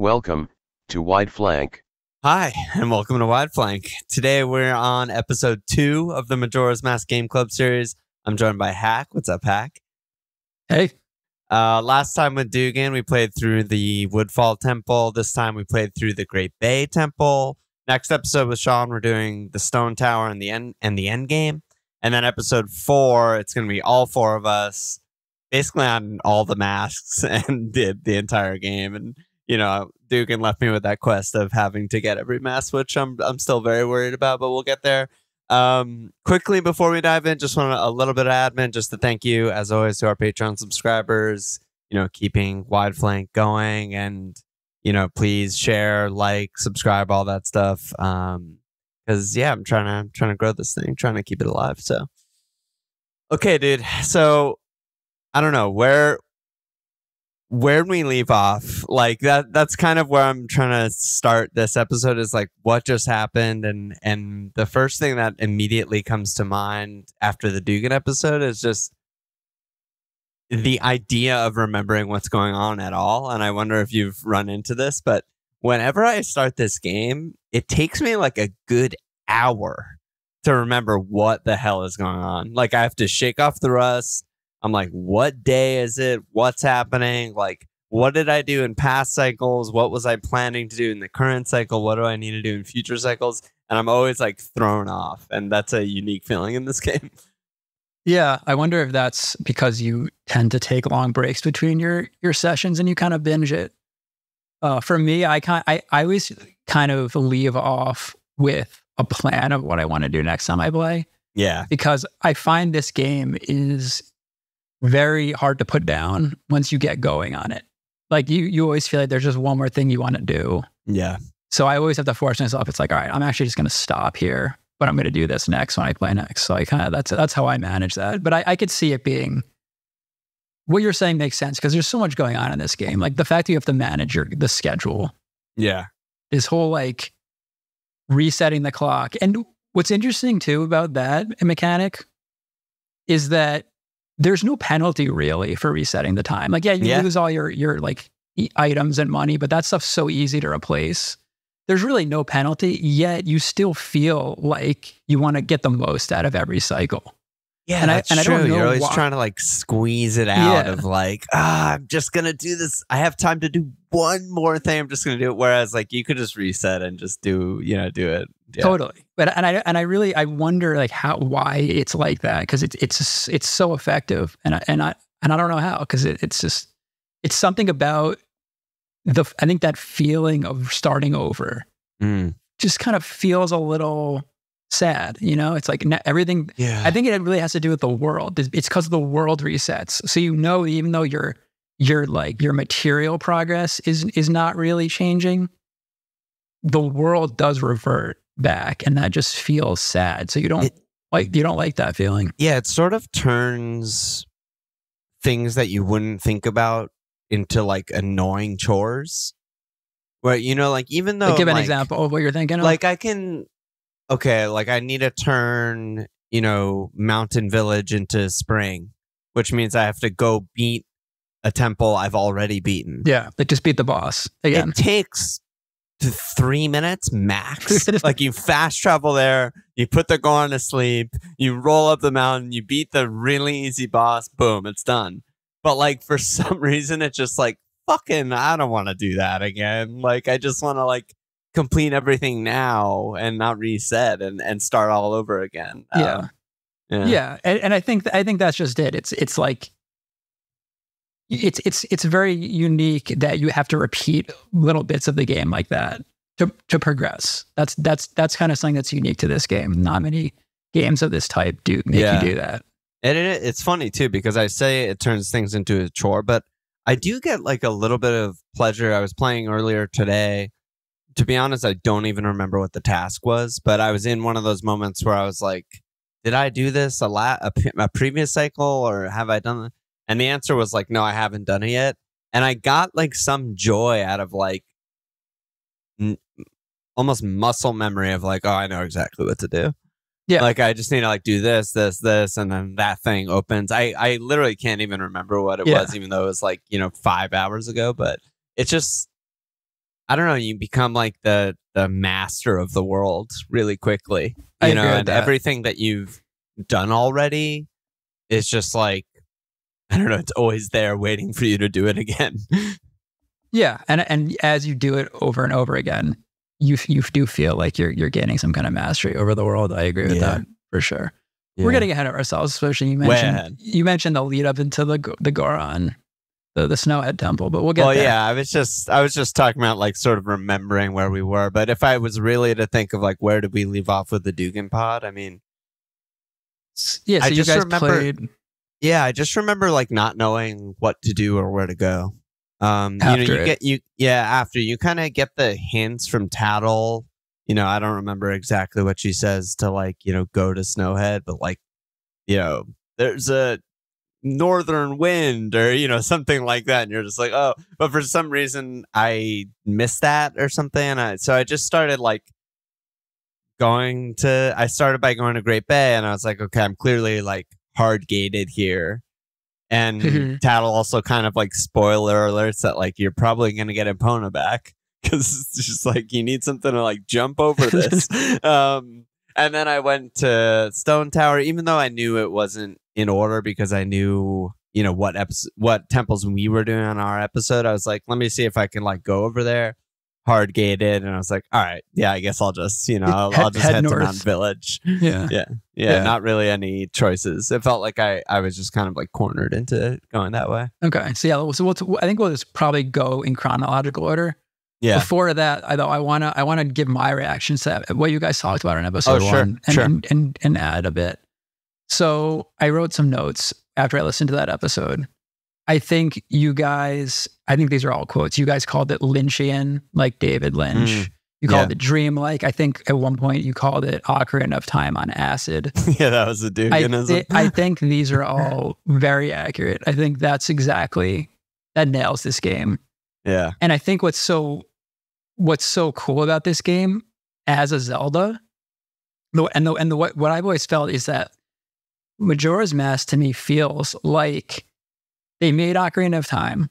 Welcome to Wide Flank. Hi, and welcome to Wide Flank. Today we're on episode 2 of the Majora's Mask Gameclub series. I'm joined by HAC. What's up, HAC? Hey. Last time with Dugan, we played through the Woodfall Temple. This time we played through the Great Bay Temple. Next episode with Sean, we're doing the Stone Tower and the endgame. And then episode 4, it's going to be all 4 of us, basically on all the masks and the entire game. And you know, Dugan left me with that quest of having to get every mask, which I'm still very worried about, but we'll get there. Quickly before we dive in, just want a little bit of admin, just to thank you as always to our Patreon subscribers, you know, keeping Wide Flank going, and you know, please share, like, subscribe, all that stuff. Because yeah, I'm trying to grow this thing, trying to keep it alive. So okay, dude. So I don't know where'd we leave off? Like that's kind of where I'm trying to start this episode, is like what just happened, and the first thing that immediately comes to mind after the Dugan episode is just the idea of remembering what's going on at all. And I wonder if you've run into this, but whenever I start this game, it takes me like a good hour to remember what the hell is going on. Like I have to shake off the rust. I'm like, what day is it? What's happening? Like, what did I do in past cycles? What was I planning to do in the current cycle? What do I need to do in future cycles? And I'm always like thrown off. And that's a unique feeling in this game. Yeah, I wonder if that's because you tend to take long breaks between your sessions and you kind of binge it. For me, I always kind of leave off with a plan of what I want to do next time I play. Yeah. Because I find this game is very hard to put down once you get going on it. Like you always feel like there's just one more thing you want to do. Yeah. So I always have to force myself. It's like, all right, I'm actually just going to stop here, but I'm going to do this next when I play next. So I kind of, that's how I manage that. But I could see it being, what you're saying makes sense because there's so much going on in this game. Like the fact that you have to manage the schedule. Yeah. This whole like resetting the clock. And what's interesting too about that mechanic is that there's no penalty really for resetting the time. Like, yeah, you lose all your like items and money, but that stuff's so easy to replace. There's really no penalty, yet you still feel like you want to get the most out of every cycle. Yeah, that's true. You're always trying to like squeeze it out of like, I'm just going to do this. I have time to do one more thing. I'm just going to do it. Whereas like you could just reset and just do it. Yeah. Totally. But I wonder like why it's like that, because it's so effective, and I don't know how, because it's something about I think that feeling of starting over just kind of feels a little sad, you know? It's like everything. Yeah. I think it really has to do with the world. It's because the world resets. So you know, even though your material progress is not really changing, the world does revert back, and that just feels sad. So you don't like that feeling. Yeah, it sort of turns things that you wouldn't think about into like annoying chores. Where, you know, like even though give an example of what you're thinking of. Like I need to turn, you know, Mountain Village into Spring, which means I have to go beat a temple I've already beaten. Yeah, like just beat the boss again. It takes 3 minutes max. Like you fast travel there, you put the Goron to sleep, you roll up the mountain, you beat the really easy boss, boom, it's done. But like for some reason, it's just like, fucking, I don't want to do that again. Like I just want to like complete everything now and not reset and start all over again. Yeah. And I think that's just it. It's like it's very unique that you have to repeat little bits of the game like that to progress. That's kind of something that's unique to this game. Not many games of this type make you do that. And it's funny too, because I say it turns things into a chore, but I do get like a little bit of pleasure. I was playing earlier today. To be honest, I don't even remember what the task was, but I was in one of those moments where I was like, did I do this a previous cycle, or have I done it? And the answer was like, no, I haven't done it yet. And I got like some joy out of like almost muscle memory of like, oh, I know exactly what to do. Yeah. Like I just need to like do this, and then that thing opens. I literally can't even remember what it was, even though it was like, 5 hours ago, but it's just, I don't know, you become like the master of the world really quickly. I You agree know, with and that. everything that you've done already is just like, I don't know, it's always there waiting for you to do it again. Yeah, and as you do it over and over again, you do feel like you're gaining some kind of mastery over the world. I agree with that for sure. We're getting ahead of ourselves, especially you mentioned the lead up into the Goron, the Snowhead Temple, but we'll get there. Yeah, I was just talking about like sort of remembering where we were, but if I was really to think of like where did we leave off with the Dugan pod, I mean, yeah, so I you just guys remember, played. Yeah, I just remember like not knowing what to do or where to go. After you kind of get the hints from Tattle. You know, I don't remember exactly what she says to like, go to Snowhead, but like, there's a northern wind or, something like that. And you're just like, oh, but for some reason I missed that or something. So I just started like I started by going to Great Bay and I was like, okay, I'm clearly like hard gated here. And Tattle also kind of like spoiler alerts that like you're probably going to get Epona back because it's just like you need something to like jump over this. And then I went to Stone Tower, even though I knew it wasn't in order because I knew what temples we were doing on our episode. I was like, let me see if I can like go over there. Hard gated, and I was like, all right, yeah, I guess I'll just I'll just head to Mount Village. Yeah. Not really any choices. It felt like I was just kind of like cornered into going that way. Okay, so I think we'll just probably go in chronological order. Yeah. Before that, I want to give my reactions to what you guys talked about in episode one, and add a bit. So I wrote some notes after I listened to that episode. I think these are all quotes. You guys called it Lynchian, like David Lynch. You called it dreamlike. I think at one point you called it Ocarina of Time on acid. Yeah, that was a Duganism. I think these are all very accurate. I think that nails this game. Yeah. And I think what's so cool about this game as a Zelda, what I've always felt is that Majora's Mask to me feels like they made Ocarina of Time,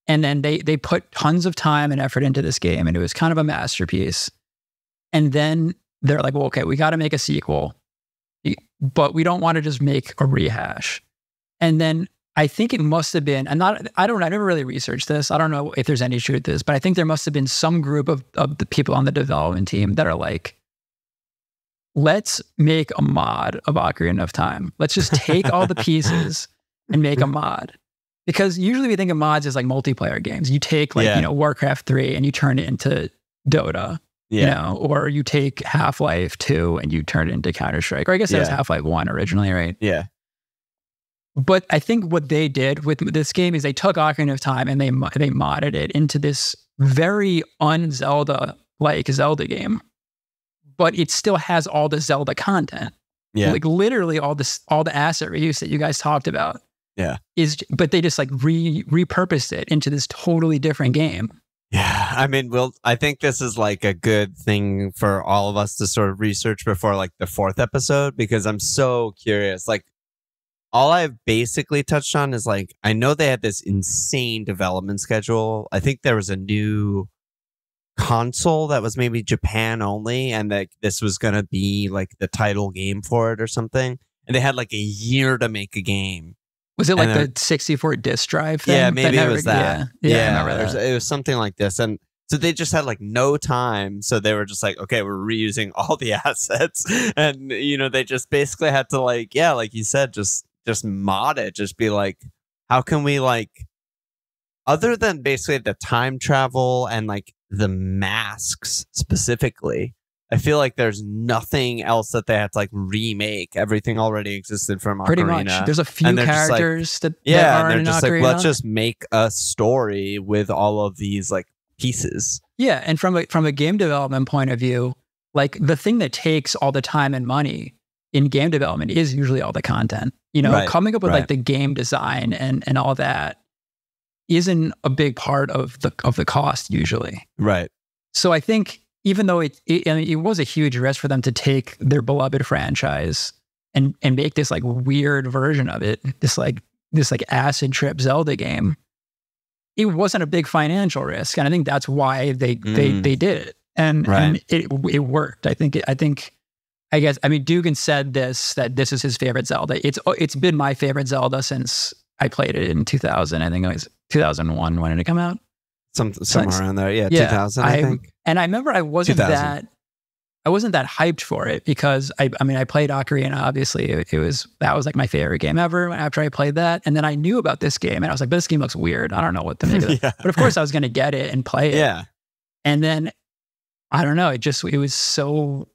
and then they put tons of time and effort into this game, and it was kind of a masterpiece. And then they're like, well, okay, we got to make a sequel, but we don't want to just make a rehash. And then I think it must have been, I never really researched this. I don't know if there's any truth to this, but I think there must have been some group of the people on the development team that are like, let's make a mod of Ocarina of Time. Let's just take all the pieces and make a mod. Because usually we think of mods as like multiplayer games. You take Warcraft 3 and you turn it into Dota, or you take Half-Life 2 and you turn it into Counter-Strike. Or I guess that was Half-Life 1 originally, right? Yeah. But I think what they did with this game is they took Ocarina of Time and they modded it into this very un-Zelda-like Zelda game. But it still has all the Zelda content. Yeah. Like literally all the asset reuse that you guys talked about. Yeah. But they just like repurposed it into this totally different game. Yeah. I mean, I think this is like a good thing for all of us to sort of research before like the 4th episode, because I'm so curious. Like, all I've basically touched on is like, I know they had this insane development schedule. I think there was a new console that was maybe Japan only, and that this was going to be like the title game for it or something. And they had like a year to make a game. Was it like the 64 disk drive thing? Yeah, maybe it was that. Yeah, it was something like this. And so they just had like no time. So they were just like, okay, we're reusing all the assets. And, they just basically had to like, like you said, just mod it. Just be like, how can we like, other than basically the time travel and like the masks specifically, I feel like there's nothing else that they had to like remake. Everything already existed from Ocarina. Pretty much. There's a few characters that are in just Ocarina. Like, let's just make a story with all of these like pieces. Yeah, and from a game development point of view, like the thing that takes all the time and money in game development is usually all the content. Coming up with like the game design and all that isn't a big part of the cost usually. Right. So I think even though it was a huge risk for them to take their beloved franchise and make this like weird version of it, this like acid trip Zelda game, it wasn't a big financial risk, and I think that's why they did it, and it worked. I guess Dugan said that this is his favorite Zelda. It's been my favorite Zelda since I played it in 2000. I think it was 2001. When did it come out? Somewhere around there. Yeah, 2000. I think. And I remember I wasn't that hyped for it because I played Ocarina. Obviously, that was like my favorite game ever. After I played that, and then I knew about this game, and I was like, "This game looks weird. I don't know what to make of it." But of course, I was going to get it and play it. Yeah. And then I don't know. It was so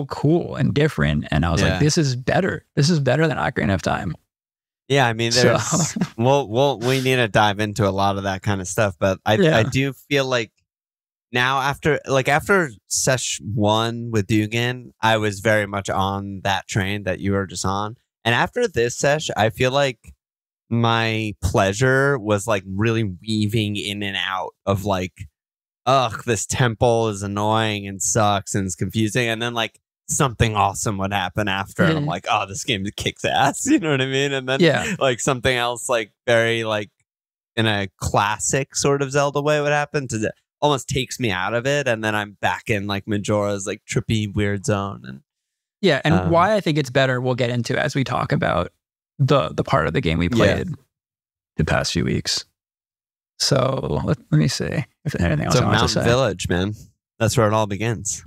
cool and different, and I was like, "This is better. This is better than Ocarina of Time." Yeah, I mean, we need to dive into a lot of that kind of stuff, but I do feel like now after Sesh 1 with Dugan, I was very much on that train that you were just on, and after this Sesh, I feel like my pleasure was like really weaving in and out of like, ugh, this temple is annoying and sucks and it's confusing, and then like something awesome would happen after, and I'm like, oh, this game kicks ass, you know what I mean? And then like something else like very like in a classic sort of Zelda way would happen to almost takes me out of it, and then I'm back in like Majora's like trippy weird zone. And why I think it's better we'll get into as we talk about the part of the game we played the past few weeks. So let me see if anything else I want to say. Mountain Village, man, that's where it all begins.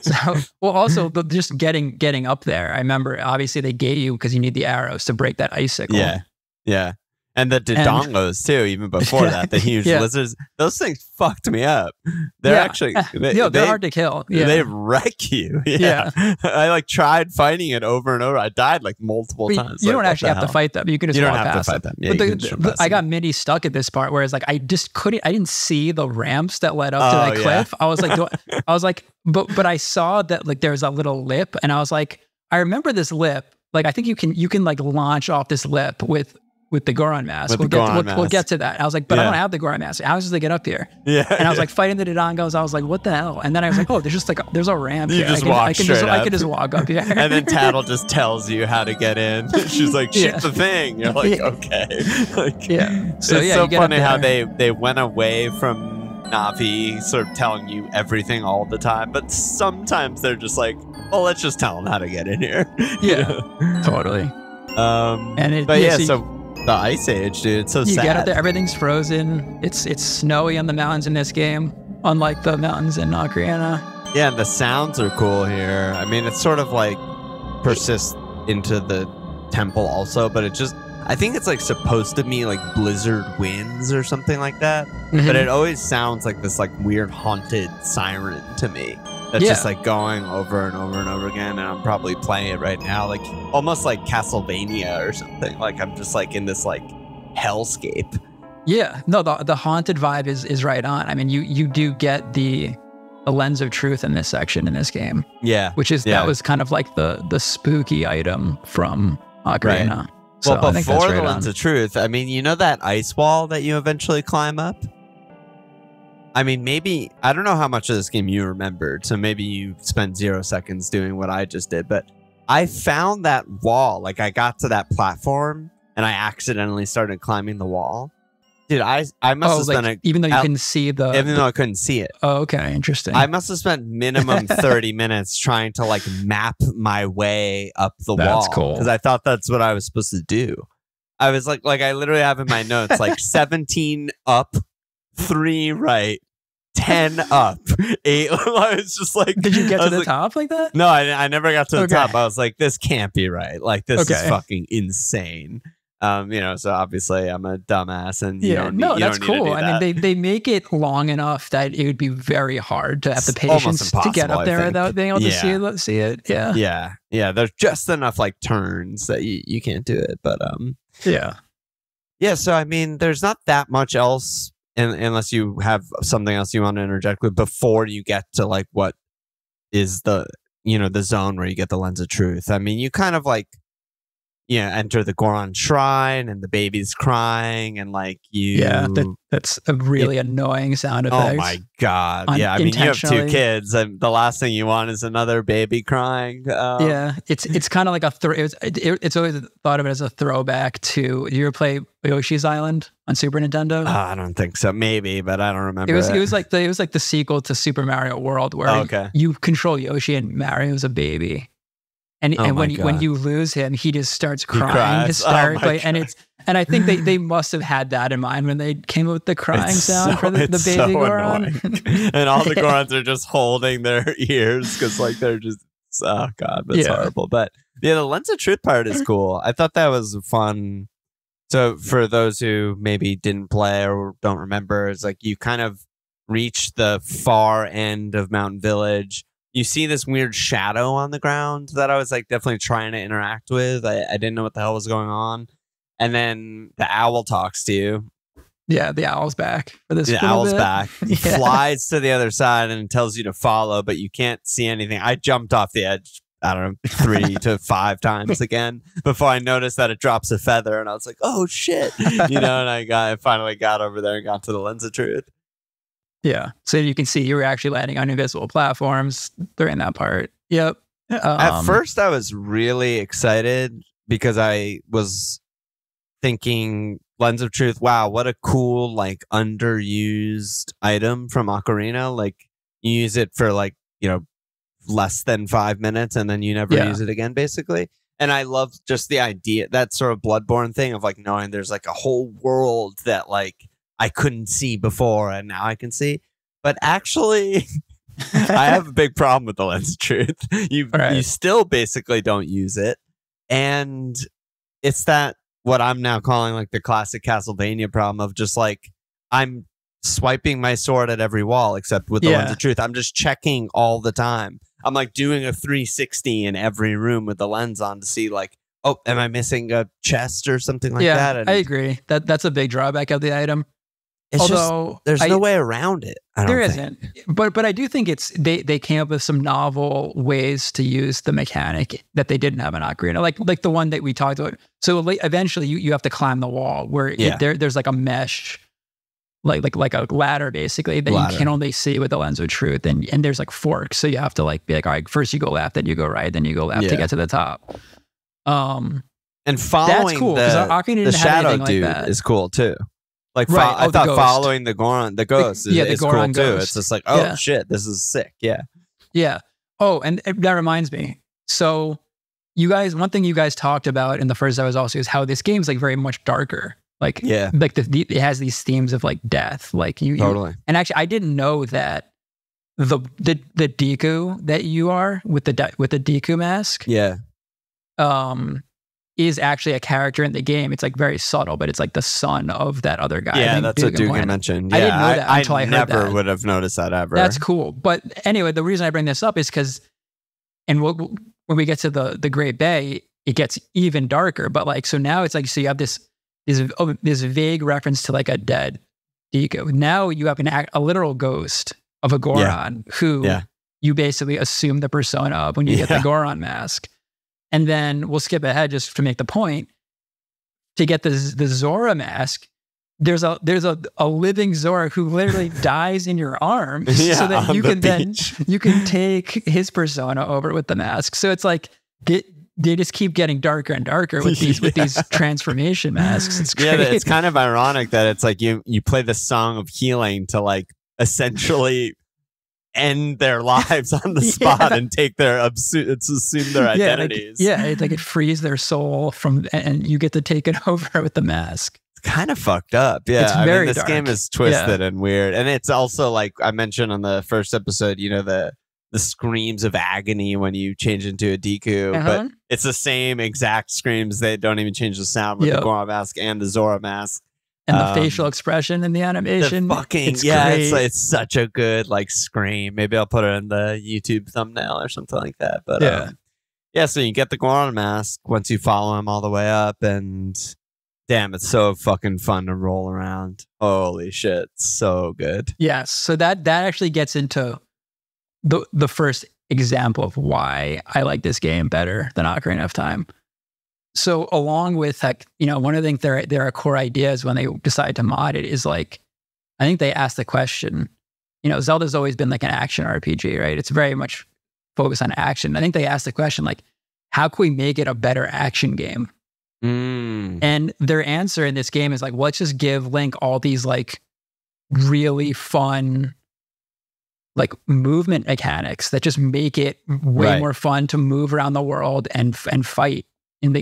So, well, also just getting up there. I remember, obviously, they gate you because you need the arrows to break that icicle. Yeah. And the Dodongos, too, even before that, the huge lizards. Those things fucked me up. They're actually... they're hard to kill. They wreck you. I like tried fighting it over and over. I died like multiple times. You don't actually have to fight them. You can just walk past them. Yeah, but I got mini stuck at this part, whereas like I didn't see the ramps that led up to that cliff. I was like, but I saw that like there's a little lip, and I was like, I remember this lip. Like I think you can like launch off this lip with the Goron mask. We'll get to that. I was like, but I don't have the Goron mask. How does they get up here? And I was like fighting the Dodongos. I was like, what the hell? And then I was like, oh, there's a ramp here. I can just walk up here. And then Tattle just tells you how to get in. She's like, shoot the thing. You're like, okay. So it's so funny how they went away from Navi sort of telling you everything all the time, but sometimes they're just like, well, let's just tell them how to get in here. Totally. So the Ice Age, dude, it's so sad. You get up there, everything's frozen. It's snowy on the mountains in this game, unlike the mountains in Ocarina. Yeah, and the sounds are cool here. I mean, it's sort of like persists into the temple also, but I think it's like supposed to be like blizzard winds or something like that. But it always sounds like this like weird haunted siren to me. That's just like going over and over and over again, and I'm probably playing it right now, like almost like Castlevania or something. Like I'm just like in this like hellscape. Yeah, no, the haunted vibe is right on. I mean, you do get the lens of truth in this section in this game. Yeah, that was kind of like the spooky item from Ocarina. Right. So well, before the lens of truth, I mean, you know that ice wall that you eventually climb up? I mean, maybe, I don't know how much of this game you remembered, so maybe you spent 0 seconds doing what I just did, but I found that wall, like I got to that platform, and I accidentally started climbing the wall. Dude, I must have spent even though you couldn't see the... Even though I couldn't see it. Oh, okay, interesting. I must have spent minimum 30 minutes trying to like map my way up the wall. That's cool. Because I thought that's what I was supposed to do. I was like I literally have in my notes, like 17 up, 3 right, 10 up, 8. I was just like... Did you get to the top like that? No, I never got to the top. I was like, this can't be right. Like, this is fucking insane. So obviously I'm a dumbass, and that's cool. I mean, they make it long enough that it would be very hard to have the patience to get up there without being able to see it. Yeah. There's just enough like turns that you can't do it, but So I mean, there's not that much else, unless you have something else you want to interject with before you get to like what is the zone where you get the lens of truth. I mean, you kind of like enter the Goron shrine and the baby's crying and like you. Yeah, that's a really annoying sound effect. Oh my God. Yeah, I mean, you have 2 kids. And the last thing you want is another baby crying. Yeah, it's kind of like it's always thought of it as a throwback to, you ever play Yoshi's Island on Super Nintendo? I don't think so. Maybe, but I don't remember. It was like the sequel to Super Mario World where you control Yoshi and Mario's a baby. And when you lose him, he just starts crying hysterically, and I think they must have had that in mind when they came up with the crying sound for the baby Goron. And all the Gorons are just holding their ears because like they're just that's horrible. But yeah, the Lens of Truth part is cool. I thought that was fun. So for those who maybe didn't play or don't remember, it's like you kind of reach the far end of Mountain Village. You see this weird shadow on the ground that I was like definitely trying to interact with. I didn't know what the hell was going on. And then the owl talks to you. Yeah, the owl's back for this. The owl's back. He flies to the other side and tells you to follow, but you can't see anything. I jumped off the edge, I don't know, 3 to 5 times again before I noticed that it drops a feather. And I was like, oh shit. And I finally got over there and got to the Lens of Truth. Yeah. So you can see you were actually landing on invisible platforms during that part. Yep. At first, I was really excited because I was thinking Lens of Truth, wow, what a cool, like, underused item from Ocarina. Like, you use it for, like, less than 5 minutes and then you never use it again, basically. And I love just the idea, that sort of Bloodborne thing of, like, knowing there's, like, a whole world that, like, I couldn't see before and now I can see. But actually, I have a big problem with the Lens of Truth. You still basically don't use it. And it's that what I'm now calling like the classic Castlevania problem of just like, I'm swiping my sword at every wall except with the Lens of Truth. I'm just checking all the time. I'm like doing a 360 in every room with the lens on to see like, oh, am I missing a chest or something like that? And I agree. That's a big drawback of the item. Although there's no way around it. There isn't. But I do think it's they came up with some novel ways to use the mechanic that they didn't have in Ocarina. Like the one that we talked about. So eventually you have to climb the wall where there's like a mesh, like a ladder basically that you can only see with the Lens of Truth, and there's like forks. So you have to like be like, all right, first you go left, then you go right, then you go left to get to the top. And following that's cool because Ocarina didn't have shadow anything dude like that. is cool too. Like I thought following the Goron, the ghost, is Goron cool too. ghost. It's just like, oh shit, this is sick. Yeah. Yeah. Oh, and that reminds me. So you guys, one thing you guys talked about in the first episode also is how this game's like very much darker. Like, like it has these themes of like death. Like totally. And actually, I didn't know that the Deku that you are with the Deku mask. Yeah. Is actually a character in the game. It's like very subtle, but it's like the son of that other guy. Yeah, that's what Dugan mentioned. Yeah, I didn't know that until I heard that. I never would have noticed that ever. That's cool. But anyway, the reason I bring this up is because, and when we get to the Great Bay, it gets even darker. But like, so now it's like, so you have this vague reference to like a dead Deku. Now you have a literal ghost of a Goron who you basically assume the persona of when you get the Goron mask. And then we'll skip ahead just to make the point. To get the Zora mask, there's a living Zora who literally dies in your arms, so that you can take his persona over with the mask. So it's like they just keep getting darker and darker with these transformation masks. It's great. Yeah, it's kind of ironic that it's like you play the song of healing to like essentially end their lives on the spot and take their assume their identities. It frees their soul and you get to take it over with the mask. It's kind of fucked up. Yeah, it's very this dark. Game is twisted and weird, and it's also like I mentioned on the first episode. The screams of agony when you change into a Deku, but it's the same exact screams. They don't even change the sound with the Goron mask and the Zora mask. And the facial expression in the animation. It's such a good like scream. Maybe I'll put it in the YouTube thumbnail or something like that. But so you get the Goron mask once you follow him all the way up, and damn, it's so fucking fun to roll around. Holy shit, so good. Yes, so that actually gets into the first example of why I like this game better than Ocarina of Time. so along with like, one of the things their core ideas when they decide to mod it is like, I think they asked the question, Zelda's always been like an action RPG, right? It's very much focused on action. I think they asked the question like, how can we make it a better action game? And their answer in this game is like, let's just give Link all these like really fun like movement mechanics that just make it way more fun to move around the world and fight. And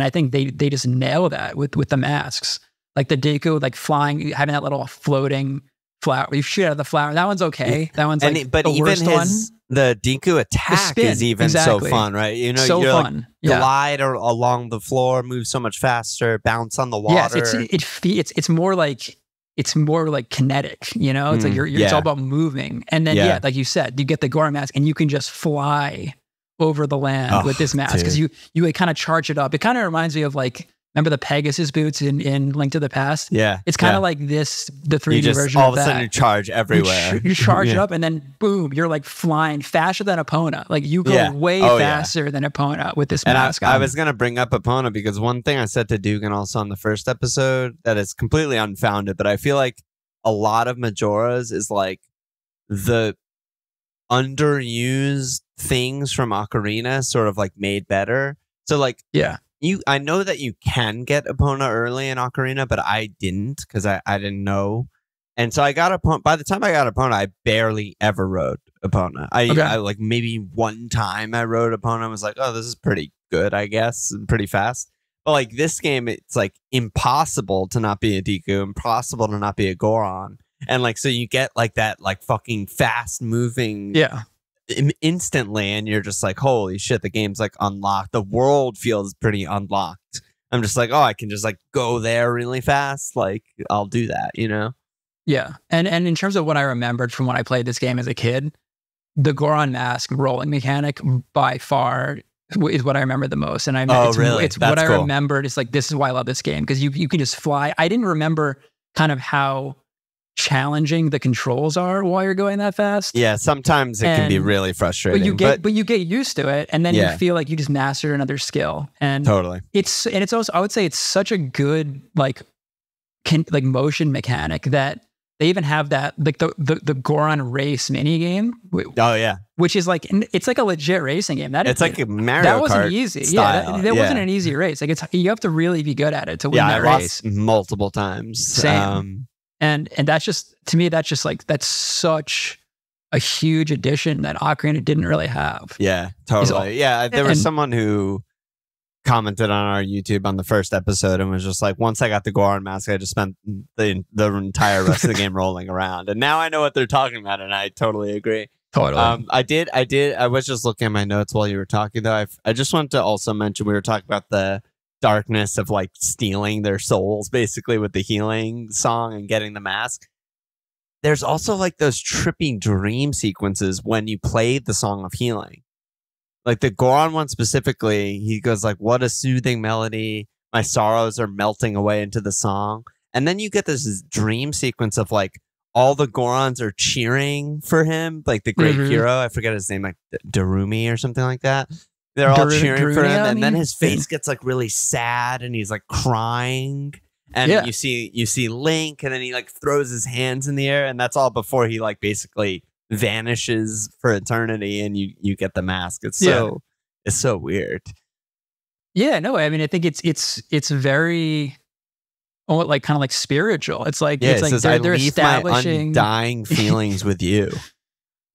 I think they just nail that with the masks. Like the Deku, like flying, having that little floating flower. You shoot out of the flower. That one's okay. That one's like but the even worst one. The Deku attack is even so fun, right? So you're fun. Like, glide along the floor, move so much faster, bounce on the water. Yes, it's more like kinetic, It's like it's all about moving. And then like you said, you get the Goron mask and you can just fly over the land with this mask because you like kind of charge it up. It kind of reminds me of like, remember the Pegasus boots in Link to the Past? Yeah. It's kind of like the 3D version all of that. All of a sudden you charge everywhere. You charge it up and then boom, you're like flying faster than Epona. Like you go way faster than Epona with this mask on. I was going to bring up Epona because one thing I said to Dugan also on the first episode that is completely unfounded, but I feel like a lot of Majoras is like the underused things from Ocarina sort of like made better. So like, I know that you can get Epona early in Ocarina, but I didn't because I didn't know. And so I got Epona. By the time I got Epona, I barely ever rode Epona. I like maybe one time I rode Epona and was like, oh, this is pretty good, I guess, and pretty fast. But like this game, it's like impossible to not be a Deku, impossible to not be a Goron. And like, so you get like that like fucking fast moving instantly, and you're just like, holy shit, the game's like unlocked. The world feels pretty unlocked. I'm just like, oh, I can just like go there really fast. Like I'll do that, Yeah. And in terms of what I remembered from when I played this game as a kid, the Goron mask rolling mechanic by far is what I remember the most. And it's what I remembered. It's like, this is why I love this game, because you can just fly. I didn't remember kind of how challenging the controls are while you're going that fast. Yeah, sometimes it can be really frustrating. But you get used to it, and then you feel like you just mastered another skill. And totally, it's also, I would say it's such a good like motion mechanic that they even have that like the Goron race mini game. Oh yeah, which is like, it's like a legit racing game. It's like a Mario Kart. That wasn't easy. Style. Yeah, that wasn't an easy race. Like you have to really be good at it to win that race. Lost multiple times. Same. And that's just, to me, that's such a huge addition that Ocarina didn't really have. Yeah, totally. There was someone who commented on our YouTube on the first episode and was just like, once I got the Goron mask, I just spent the entire rest of the game rolling around. And now I know what they're talking about, and I totally agree. Totally. I was just looking at my notes while you were talking, though. I just wanted to also mention, we were talking about the darkness of like stealing their souls basically with the healing song and getting the mask. There's also like those trippy dream sequences when you play the Song of Healing. Like the Goron one specifically, he goes like, what a soothing melody. My sorrows are melting away into the song. And then you get this dream sequence of like all the Gorons are cheering for him, like the great hero. I forget his name, like Darumi or something like that. They're all cheering for him, and then his face gets like really sad, and he's like crying. And you see Link, and then he like throws his hands in the air, and that's all before he like basically vanishes for eternity, and you get the mask. It's so weird. Yeah, no, I mean, I think it's very like kind of like spiritual. It's like they're establishing my undying feelings with you.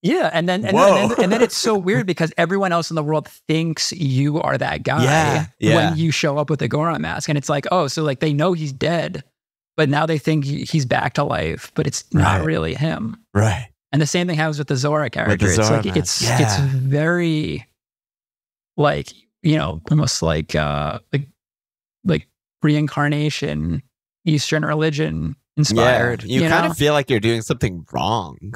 Yeah, and then it's so weird because everyone else in the world thinks you are that guy when you show up with a Goron mask, and it's like, oh, so like they know he's dead, but now they think he's back to life, but it's not really him, right? And the same thing happens with the Zora character. It's very like, almost like reincarnation, Eastern religion inspired. You kind of feel like you're doing something wrong.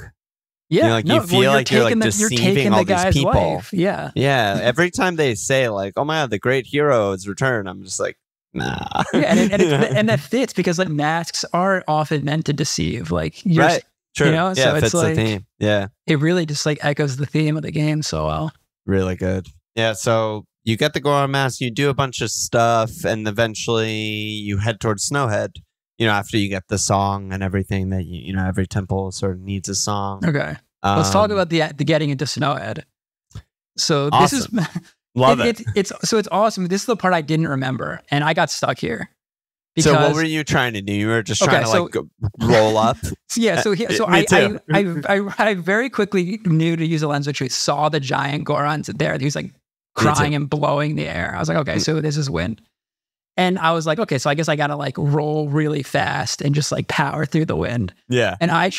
Yeah, you feel like you're like deceiving all these people. Life. Yeah. Every time they say like, "Oh my God, the great hero has returned," I'm just like, nah. Yeah, and that fits because like masks are often meant to deceive. Like, right? True. So it's like the theme. Yeah, it really just like echoes the theme of the game so well. Really good. Yeah. So you get the Goron mask, you do a bunch of stuff, and eventually you head towards Snowhead. You know, after you get the song and everything that you know, every temple sort of needs a song. Okay, let's talk about the getting into Snowhead. So awesome. This is love it. It's awesome. This is the part I didn't remember, and I got stuck here. So what were you trying to do? You were just trying to like roll up. Yeah. So I very quickly knew to use a lens of truth. Saw the giant Gorons there. He was like crying and blowing the air. I was like, okay, so this is wind. And I was like, okay, so I guess I gotta like roll really fast and just like power through the wind. Yeah. And I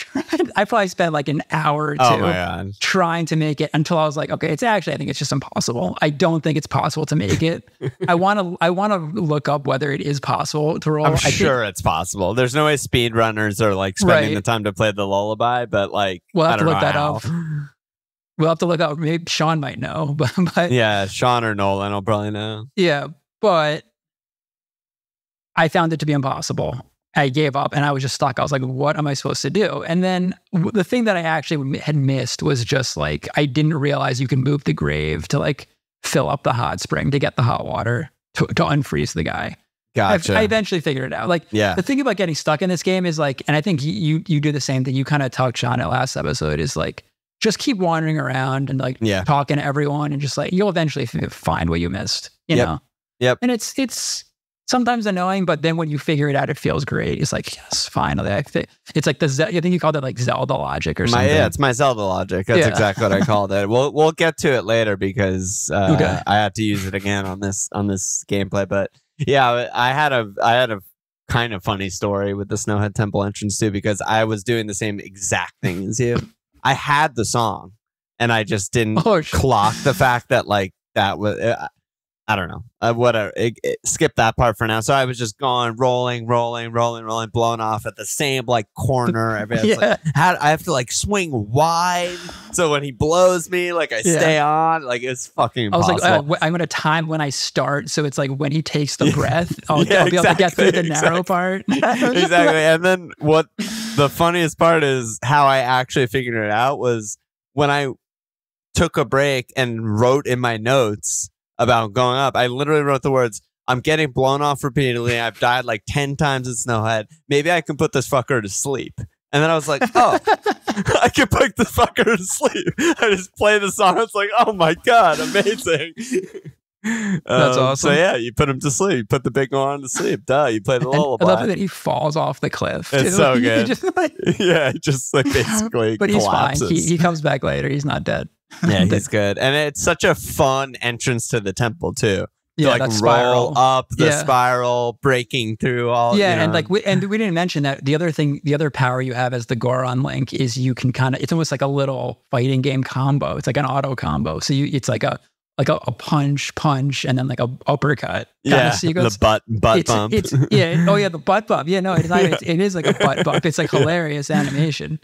probably spent like an hour or two trying to make it until I was like, okay, I think it's just impossible. I don't think it's possible to make it. I wanna look up whether it is possible to roll. I'm sure it's possible. There's no way speedrunners are like spending the time to play the lullaby, but like we'll have to look that up. We'll have to look up. Maybe Sean might know, but yeah, Sean or Nolan will probably know. Yeah, but I found it to be impossible. I gave up and I was just stuck. I was like, what am I supposed to do? And then the thing that I actually had missed was just like, I didn't realize you can move the grave to like fill up the hot spring to get the hot water to unfreeze the guy. Gotcha. I eventually figured it out. Like, the thing about getting stuck in this game is like, and I think you do the same thing. You kind of touched on it last episode, is like, just keep wandering around and like talking to everyone and just like, you'll eventually find what you missed, you know? Yep. And it's sometimes annoying, but then when you figure it out, it feels great. It's like, yes, finally. It's like I think you called it like Zelda logic or something. It's my Zelda logic. That's exactly what I called it. We'll get to it later because I had to use it again on this gameplay. But yeah, I had a kind of funny story with the Snowhead Temple entrance too, because I was doing the same exact thing as you. I had the song, and I just didn't clock the fact that like that was. I don't know. Whatever. Skip that part for now. So I was just going, rolling, blown off at the same like corner. Like, I have to like swing wide, so when he blows me, like I stay on. Like it's fucking impossible. I was like, I'm gonna time when I start, so it's like when he takes the breath, I'll be able to get through the narrow part. Exactly. And then what the funniest part is, how I actually figured it out was when I took a break and wrote in my notes about going up. I literally wrote the words, I'm getting blown off repeatedly. I've died like 10 times at Snowhead. Maybe I can put this fucker to sleep. And then I was like, oh, I can put this fucker to sleep. I just play the song. It's like, oh my God, amazing. That's awesome. So yeah, you put him to sleep. You put the big one to sleep. Duh, you play the lullaby. I love that he falls off the cliff. It's so good. He just like basically but collapses. He's fine. He comes back later. He's not dead. Yeah, he's good. And it's such a fun entrance to the temple too. Yeah, to like roll spiral up the spiral, breaking through all. Yeah, you know. and like we didn't mention that the other power you have as the Goron Link is you can it's almost like a little fighting game combo. It's like an auto combo. So it's like a punch, and then like a uppercut. The butt bump. The butt bump. Yeah, no, it's not. It is like a butt bump. It's like hilarious animation.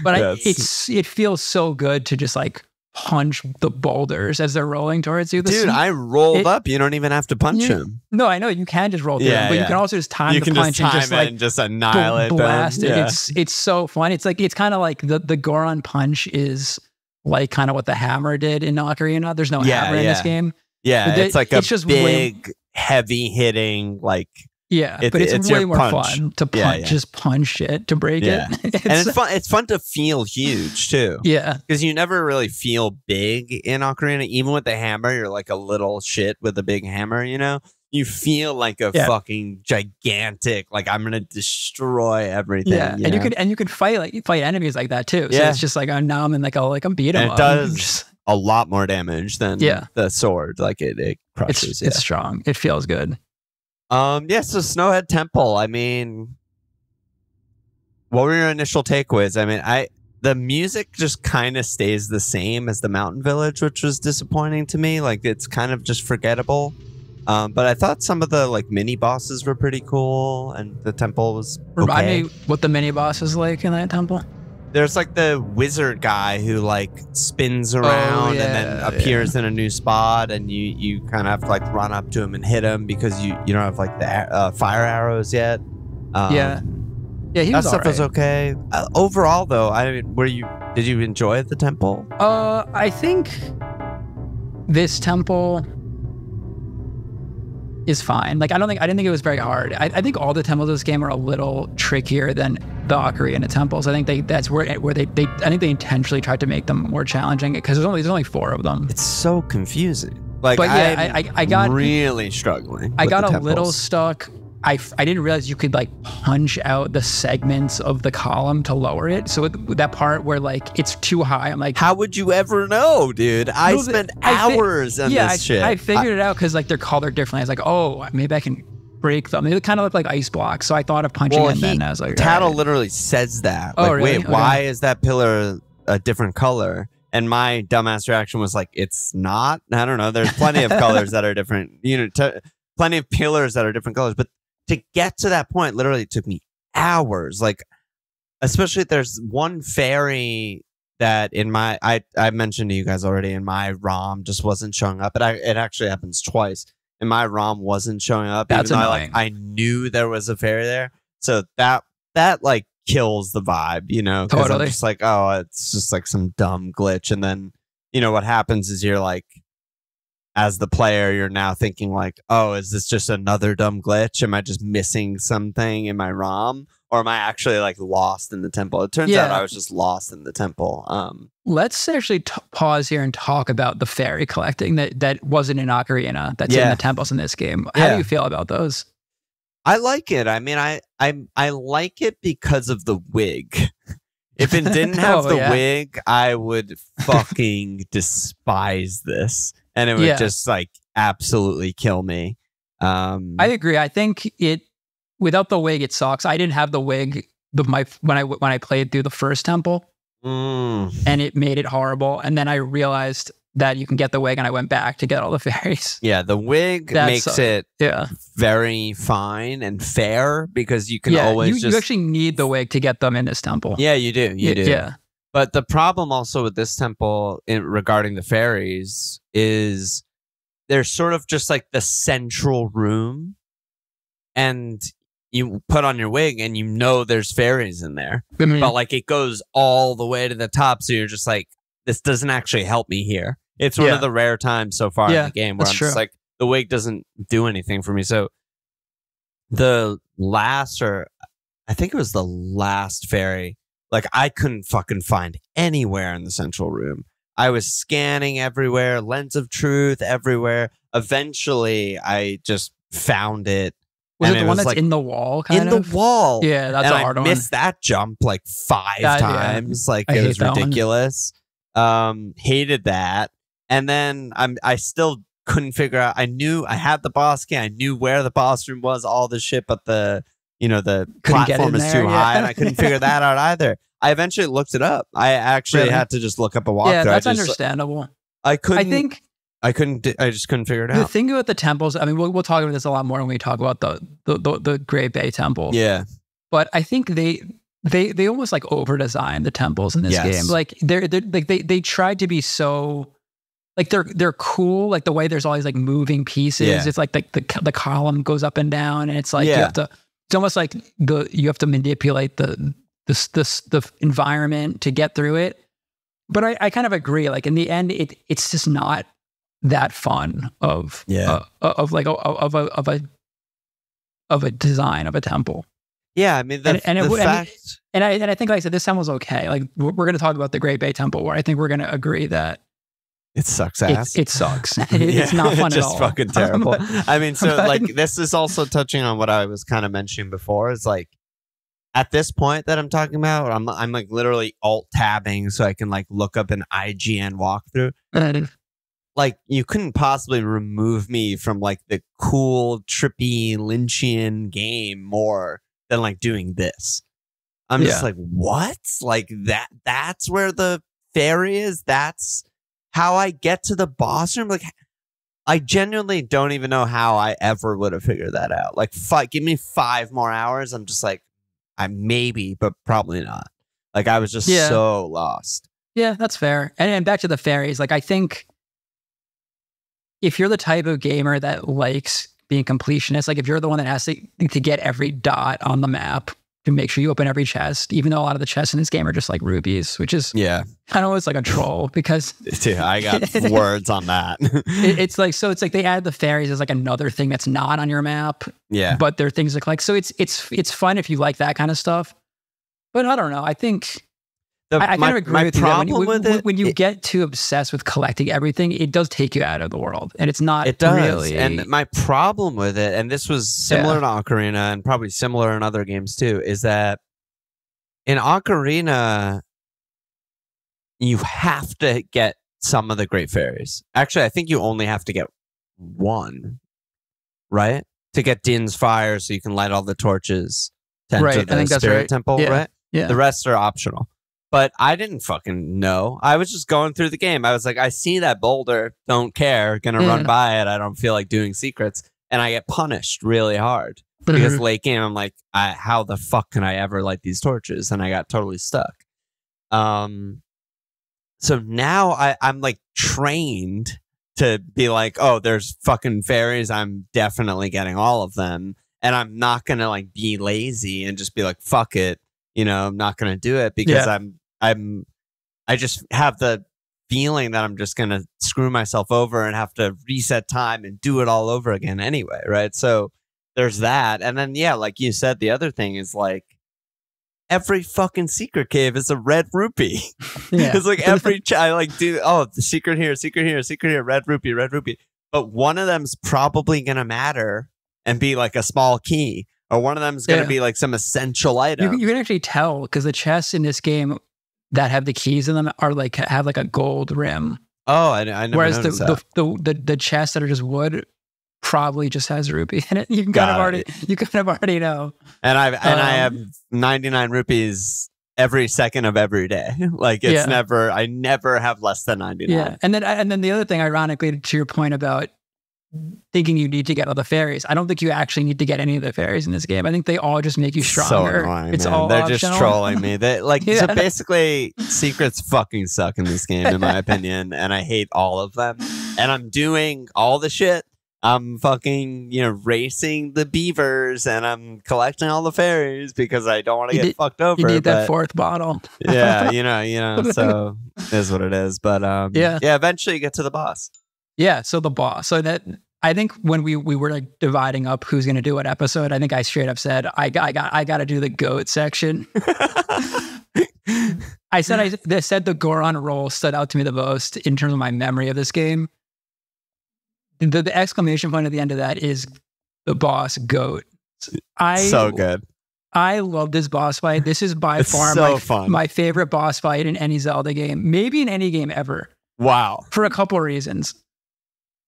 But it feels so good to just like punch the boulders as they're rolling towards you. Dude, I rolled up. You don't even have to punch him. No, I know you can just roll through them, but you can also just time the punch and just annihilate blast them. it. It's so fun. It's kind of like the Goron punch is like kind of what the hammer did in Ocarina. There's no hammer in this game. Yeah, it's like it's just big, heavy hitting like. Yeah, but it's way more fun to punch, just punch it to break it. And it's fun. It's fun to feel huge too. Yeah, because you never really feel big in Ocarina. Even with the hammer, you're like a little shit with a big hammer. You know, you feel like a fucking gigantic. Like I'm gonna destroy everything. Yeah, and you could fight enemies like that too. So it's just like now I'm in like I'm beat him. It does a lot more damage than the sword. Like it crushes. It's strong. It feels good. So Snowhead Temple, I mean, what were your initial takeaways? I mean, the music just kind of stays the same as the Mountain Village, which was disappointing to me. Like, it's kind of just forgettable. But I thought some of the like mini bosses were pretty cool, and the temple was okay. Remind me what the mini boss is like in that temple. There's like the wizard guy who like spins around and then appears in a new spot, and you kind of have to like run up to him and hit him because you don't have like the fire arrows yet. He was that stuff was okay. Overall, though, I mean, did you enjoy the temple? I think this temple is fine. Like I didn't think it was very hard. I think all the temples of this game are a little trickier than the Ocarina temples. I think that's where they I think they intentionally tried to make them more challenging because there's only 4 of them. It's so confusing. Like, but yeah, I got really struggling. I got a little stuck. I didn't realize you could like punch out the segments of the column to lower it. So that part where like it's too high, I'm like, how would you ever know, dude? I spent hours on this shit. I figured it out because like they're colored differently. I was like, oh, maybe I can break them. They kind of look like ice blocks. So I thought of punching it, and then I was like, Tattle literally says that. Oh, like, really? wait, why is that pillar a different color? And my dumbass reaction was like, it's not. I don't know. There's plenty of colors that are different. You know, plenty of pillars that are different colors, but to get to that point, literally it took me hours. Like, especially if there's one fairy that in my, I mentioned to you guys already, in my ROM just wasn't showing up. It actually happens twice. And my ROM wasn't showing up. That's even though annoying. I knew there was a fairy there. So that like kills the vibe, you know? 'Cause Totally. I'm just like, oh, it's just like some dumb glitch. And then, you know, what happens is you're like, as the player, you're now thinking like, oh, is this just another dumb glitch? Am I just missing something in my ROM? Or am I actually like lost in the temple? It turns out I was just lost in the temple. Let's actually pause here and talk about the fairy collecting that wasn't in Ocarina, that's in the temples in this game. How do you feel about those? I like it. I mean, I like it because of the wig. If it didn't have the wig, I would fucking despise this. And it would just like absolutely kill me. I agree. I think without the wig, it sucks. I didn't have the wig when I played through the first temple, and it made it horrible. And then I realized that you can get the wig, and I went back to get all the fairies. Yeah, the wig makes it very fine and fair because you can always you actually need the wig to get them in this temple. Yeah, you do. You do. Yeah. But the problem also with this temple regarding the fairies is there's sort of just like the central room, and you put on your wig and you know there's fairies in there, but like it goes all the way to the top, so you're just like, this doesn't actually help me here. It's one of the rare times so far in the game where I'm just like, the wig doesn't do anything for me. So the last, or I think it was the last fairy, like I couldn't fucking find anywhere in the central room. I was scanning everywhere, lens of truth everywhere. Eventually, I just found it. Was it the one that's like in the wall? In the wall. Yeah, that's a hard one. I missed that jump like 5 times. Like it was ridiculous. Hated that. And then I still couldn't figure out. I knew I had the boss key. I knew where the boss room was, all this shit, but the platform is too high, and I couldn't figure that out either. I eventually looked it up. I actually had to just look up a walkthrough. Yeah, that's understandable. I just couldn't figure it out. The thing about the temples, I mean, we'll talk about this a lot more when we talk about the Great Bay Temple. Yeah, but I think they almost like over designed the temples in this game. Like they tried to be so like they're cool. Like the way there's all these like moving pieces. Yeah. It's like the column goes up and down, and it's like you have to. It's almost like you have to manipulate the environment to get through it. But I kind of agree. Like in the end, it's just not that fun of a design of a temple. Yeah, I mean, I think, like I said, this temple's okay. Like we're going to talk about the Great Bay Temple, where I think we're going to agree that it sucks ass. It sucks. It's not fun at all. Just fucking terrible. I mean, so like this is also touching on what I was kind of mentioning before. Is like at this point that I'm talking about, I'm like literally alt tabbing so I can like look up an IGN walkthrough. Like you couldn't possibly remove me from like the cool, trippy, Lynchian game more than like doing this. I'm just like, what? Like that's where the fairy is? That's how I get to the boss room? Like, I genuinely don't even know how I ever would have figured that out. Like, give me 5 more hours. I'm just like, I maybe, but probably not. Like, I was just so lost. Yeah, that's fair. And back to the fairies. Like, I think if you're the type of gamer that likes being completionist, like if you're the one that has to get every dot on the map to make sure you open every chest, even though a lot of the chests in this game are just like rubies, which is kind of always like a troll because dude, I got words on that. It's like they add the fairies as like another thing that's not on your map. Yeah, but they're things like so it's fun if you like that kind of stuff. But I don't know. I think I kind of agree with you that when you get too obsessed with collecting everything, it does take you out of the world, and it's not. It does. Really. And my problem with it, and this was similar to Ocarina, and probably similar in other games too, is that in Ocarina, you have to get some of the great fairies. Actually, I think you only have to get one, right? To get Din's fire, so you can light all the torches to enter the Spirit Temple, right? Yeah. The rest are optional. But I didn't fucking know. I was just going through the game. I was like, I see that boulder, don't care, gonna run by it. I don't feel like doing secrets. And I get punished really hard. Because late game, I'm like, how the fuck can I ever light these torches? And I got totally stuck. So now I'm like trained to be like, oh, there's fucking fairies. I'm definitely getting all of them. And I'm not gonna like be lazy and just be like, fuck it. You know, I'm not going to do it because I just have the feeling that I'm just going to screw myself over and have to reset time and do it all over again anyway. Right. So there's that. And then, like you said, the other thing is like every fucking secret cave is a red rupee. It's like every the secret here, red rupee. But one of them's probably going to matter and be like a small key. Or one of them is going to be like some essential item. You can actually tell because the chests in this game that have the keys in them are like have like a gold rim. Oh, I never Whereas noticed that. the chests that are just wood probably just has rupee in it. You can kind of already know. And I have 99 rupees every second of every day. Like it's I never have less than 99. Yeah, and then the other thing, ironically, to your point about thinking you need to get all the fairies. I don't think you actually need to get any of the fairies in this game. I think they all just make you stronger. So annoying, it's man. all They're optional. just trolling me. They so basically secrets fucking suck in this game in my opinion, and I hate all of them. And I'm doing all the shit. I'm fucking, racing the beavers and I'm collecting all you because I don't want to get fucked over. You need that fourth bottle. Yeah, so it is what it is. But eventually you get to the boss. Yeah, so the boss. So that I think when we were like dividing up who's going to do what episode, I think I straight up said I got to do the GOHT section. I said the Goron role stood out to me the most in terms of my memory of this game. The exclamation point at the end of that is the boss GOHT. So good. I love this boss fight. This is by far my favorite boss fight in any Zelda game, maybe in any game ever. Wow. For a couple of reasons.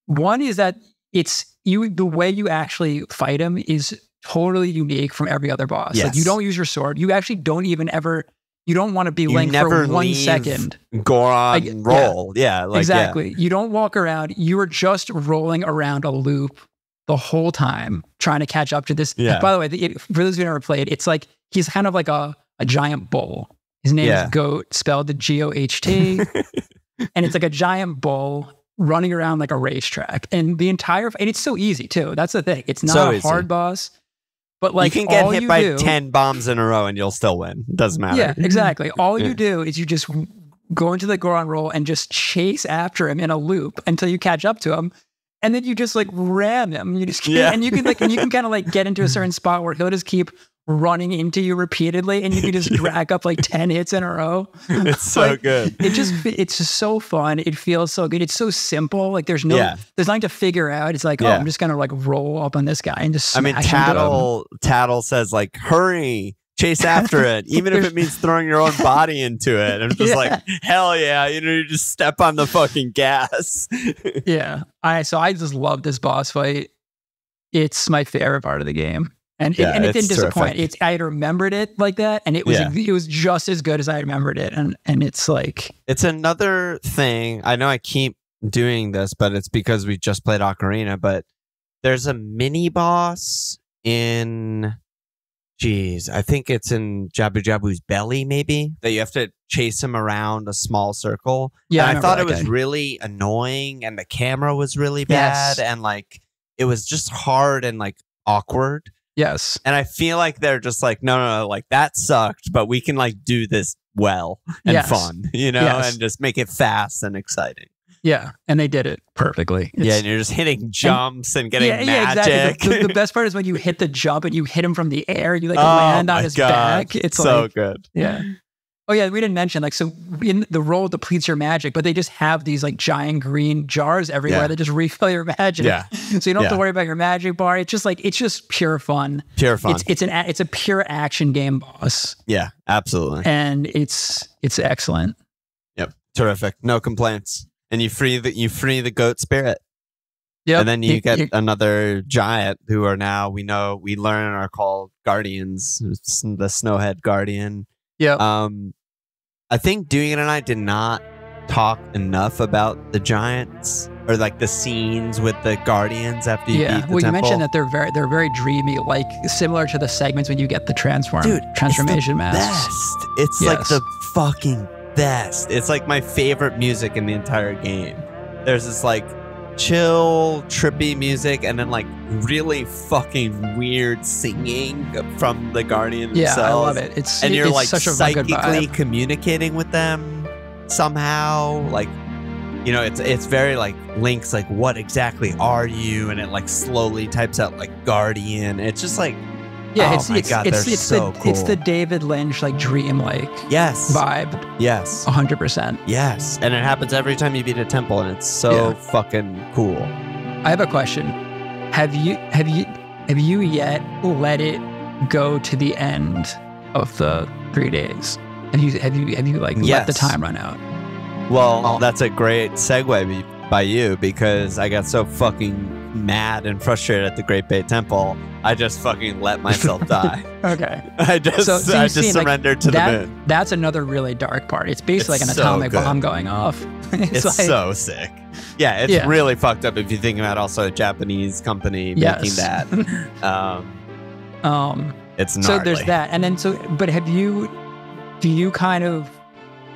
One is that the way you actually fight him is totally unique from every other boss. Yes. Like you don't use your sword. You actually don't even ever. You don't want to be Link for 1 second. Goron roll. Exactly. You don't walk around. You are just rolling around a loop the whole time, trying to catch up to this. Yeah. By the way, for those who never played, it's like he's kind of like a giant bull. His name is GOHT, spelled the GOHT. And it's like a giant bull running around like a racetrack. And and it's so easy too. That's the thing. It's not a hard boss. But like you can get hit by 10 bombs in a row and you'll still win. Doesn't matter. Yeah, exactly. All you do is you just go into the Goron roll and just chase after him in a loop until you catch up to him. And then you just like ram him. You just and you can kind of like get into a certain spot where he'll just keep running into you repeatedly and you can just rack up like 10 hits in a row. It's so good. It's just so fun. It feels so good. It's so simple. Like there's nothing to figure out. It's like, I'm just going to like roll up on this guy and just smash Tattle says like, hurry, chase after it. Even if it means throwing your own body into it. I'm just like, hell yeah. You just step on the fucking gas. Yeah. I just love this boss fight. It's my favorite part of the game. And it didn't disappoint. I had remembered it like that, and it was just as good as I remembered it. And it's like it's another thing. I know I keep doing this, but it's because we just played Ocarina. But there's a mini boss in, I think it's in Jabu Jabu's belly, maybe that you have to chase him around a small circle. Yeah, and I thought it was really annoying, and the camera was really bad, and like it was just hard and like awkward. Yes. And I feel like they're just like, no, like that sucked, but we can like do this well and fun, you know, and just make it fast and exciting. Yeah, and they did it perfectly. Yeah, and you're just hitting jumps and getting magic. Yeah, exactly. The best part is when you hit the jump and you hit him from the air, you like land on his back. It's so like, good. Yeah. Oh yeah, we didn't mention like, so in the roll depletes your magic, but they just have these like giant green jars everywhere that just refill your magic. Yeah. So you don't have to worry about your magic bar. It's just like, it's just pure fun. Pure fun. It's a pure action game boss. Yeah, absolutely. And it's excellent. Yep. Terrific. No complaints. And you free the goat spirit. Yeah. And then you get another giant who are now, we learn are called guardians, the Snowhead Guardian. Yeah. I think Dugan and I did not talk enough about the giants or like the scenes with the guardians after you beat the temple. You mentioned that they're very dreamy, like similar to the segments when you get the transformation mask. Best. It's like the fucking best. It's like my favorite music in the entire game. There's this like chill, trippy music, and then like really fucking weird singing from the Guardian themselves. Yeah, I love it. You're like such a psychically communicating with them somehow. Like, you know, it's very like Link's like, what exactly are you? And it like slowly types out like Guardian. It's just like, it's the David Lynch like dream-like vibe. Yes. 100%. Yes. And it happens every time you beat a temple, and it's so fucking cool. I have a question. Have you yet let it go to the end of the 3 days? Have you like let the time run out? Well, that's a great segue by you, because I got so fucking mad and frustrated at the Great Bay Temple, I just fucking let myself die. Okay. I just surrendered to the moon. That's another really dark part. It's basically like an atomic bomb going off. It's like, so sick. Yeah, it's really fucked up if you think about also a Japanese company making that. It's gnarly. So there's that. And then but do you kind of,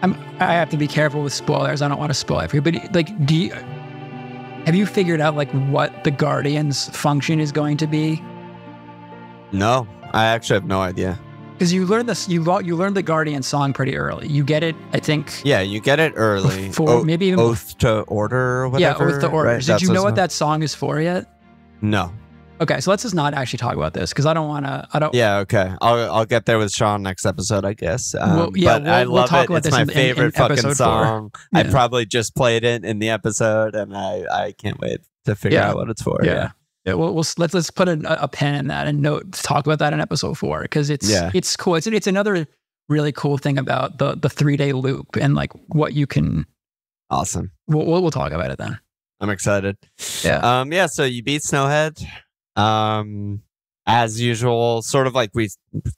I have to be careful with spoilers. I don't want to spoil everybody. Like, have you figured out like what the Guardian's function is going to be? No, I actually have no idea. Because you learn this, you learn the Guardian song pretty early. You get it, I think. Yeah, you get it early. For maybe even Oath to Order or whatever. Yeah, Oath to Order. Right? Did you know what that song is for yet? No. Okay, so let's just not actually talk about this because I don't want to. Yeah, okay. I'll get there with Sean next episode, I guess. But I love talk it. About it's this my in favorite fucking song. Yeah. I probably just played it in the episode, and I can't wait to figure out what it's for. Yeah. Well, let's put a pen in that and talk about that in episode 4 because it's cool. It's another really cool thing about the 3-day loop and like what you can. Awesome. We'll talk about it then. I'm excited. Yeah. So you beat Snowhead. As usual, sort of like we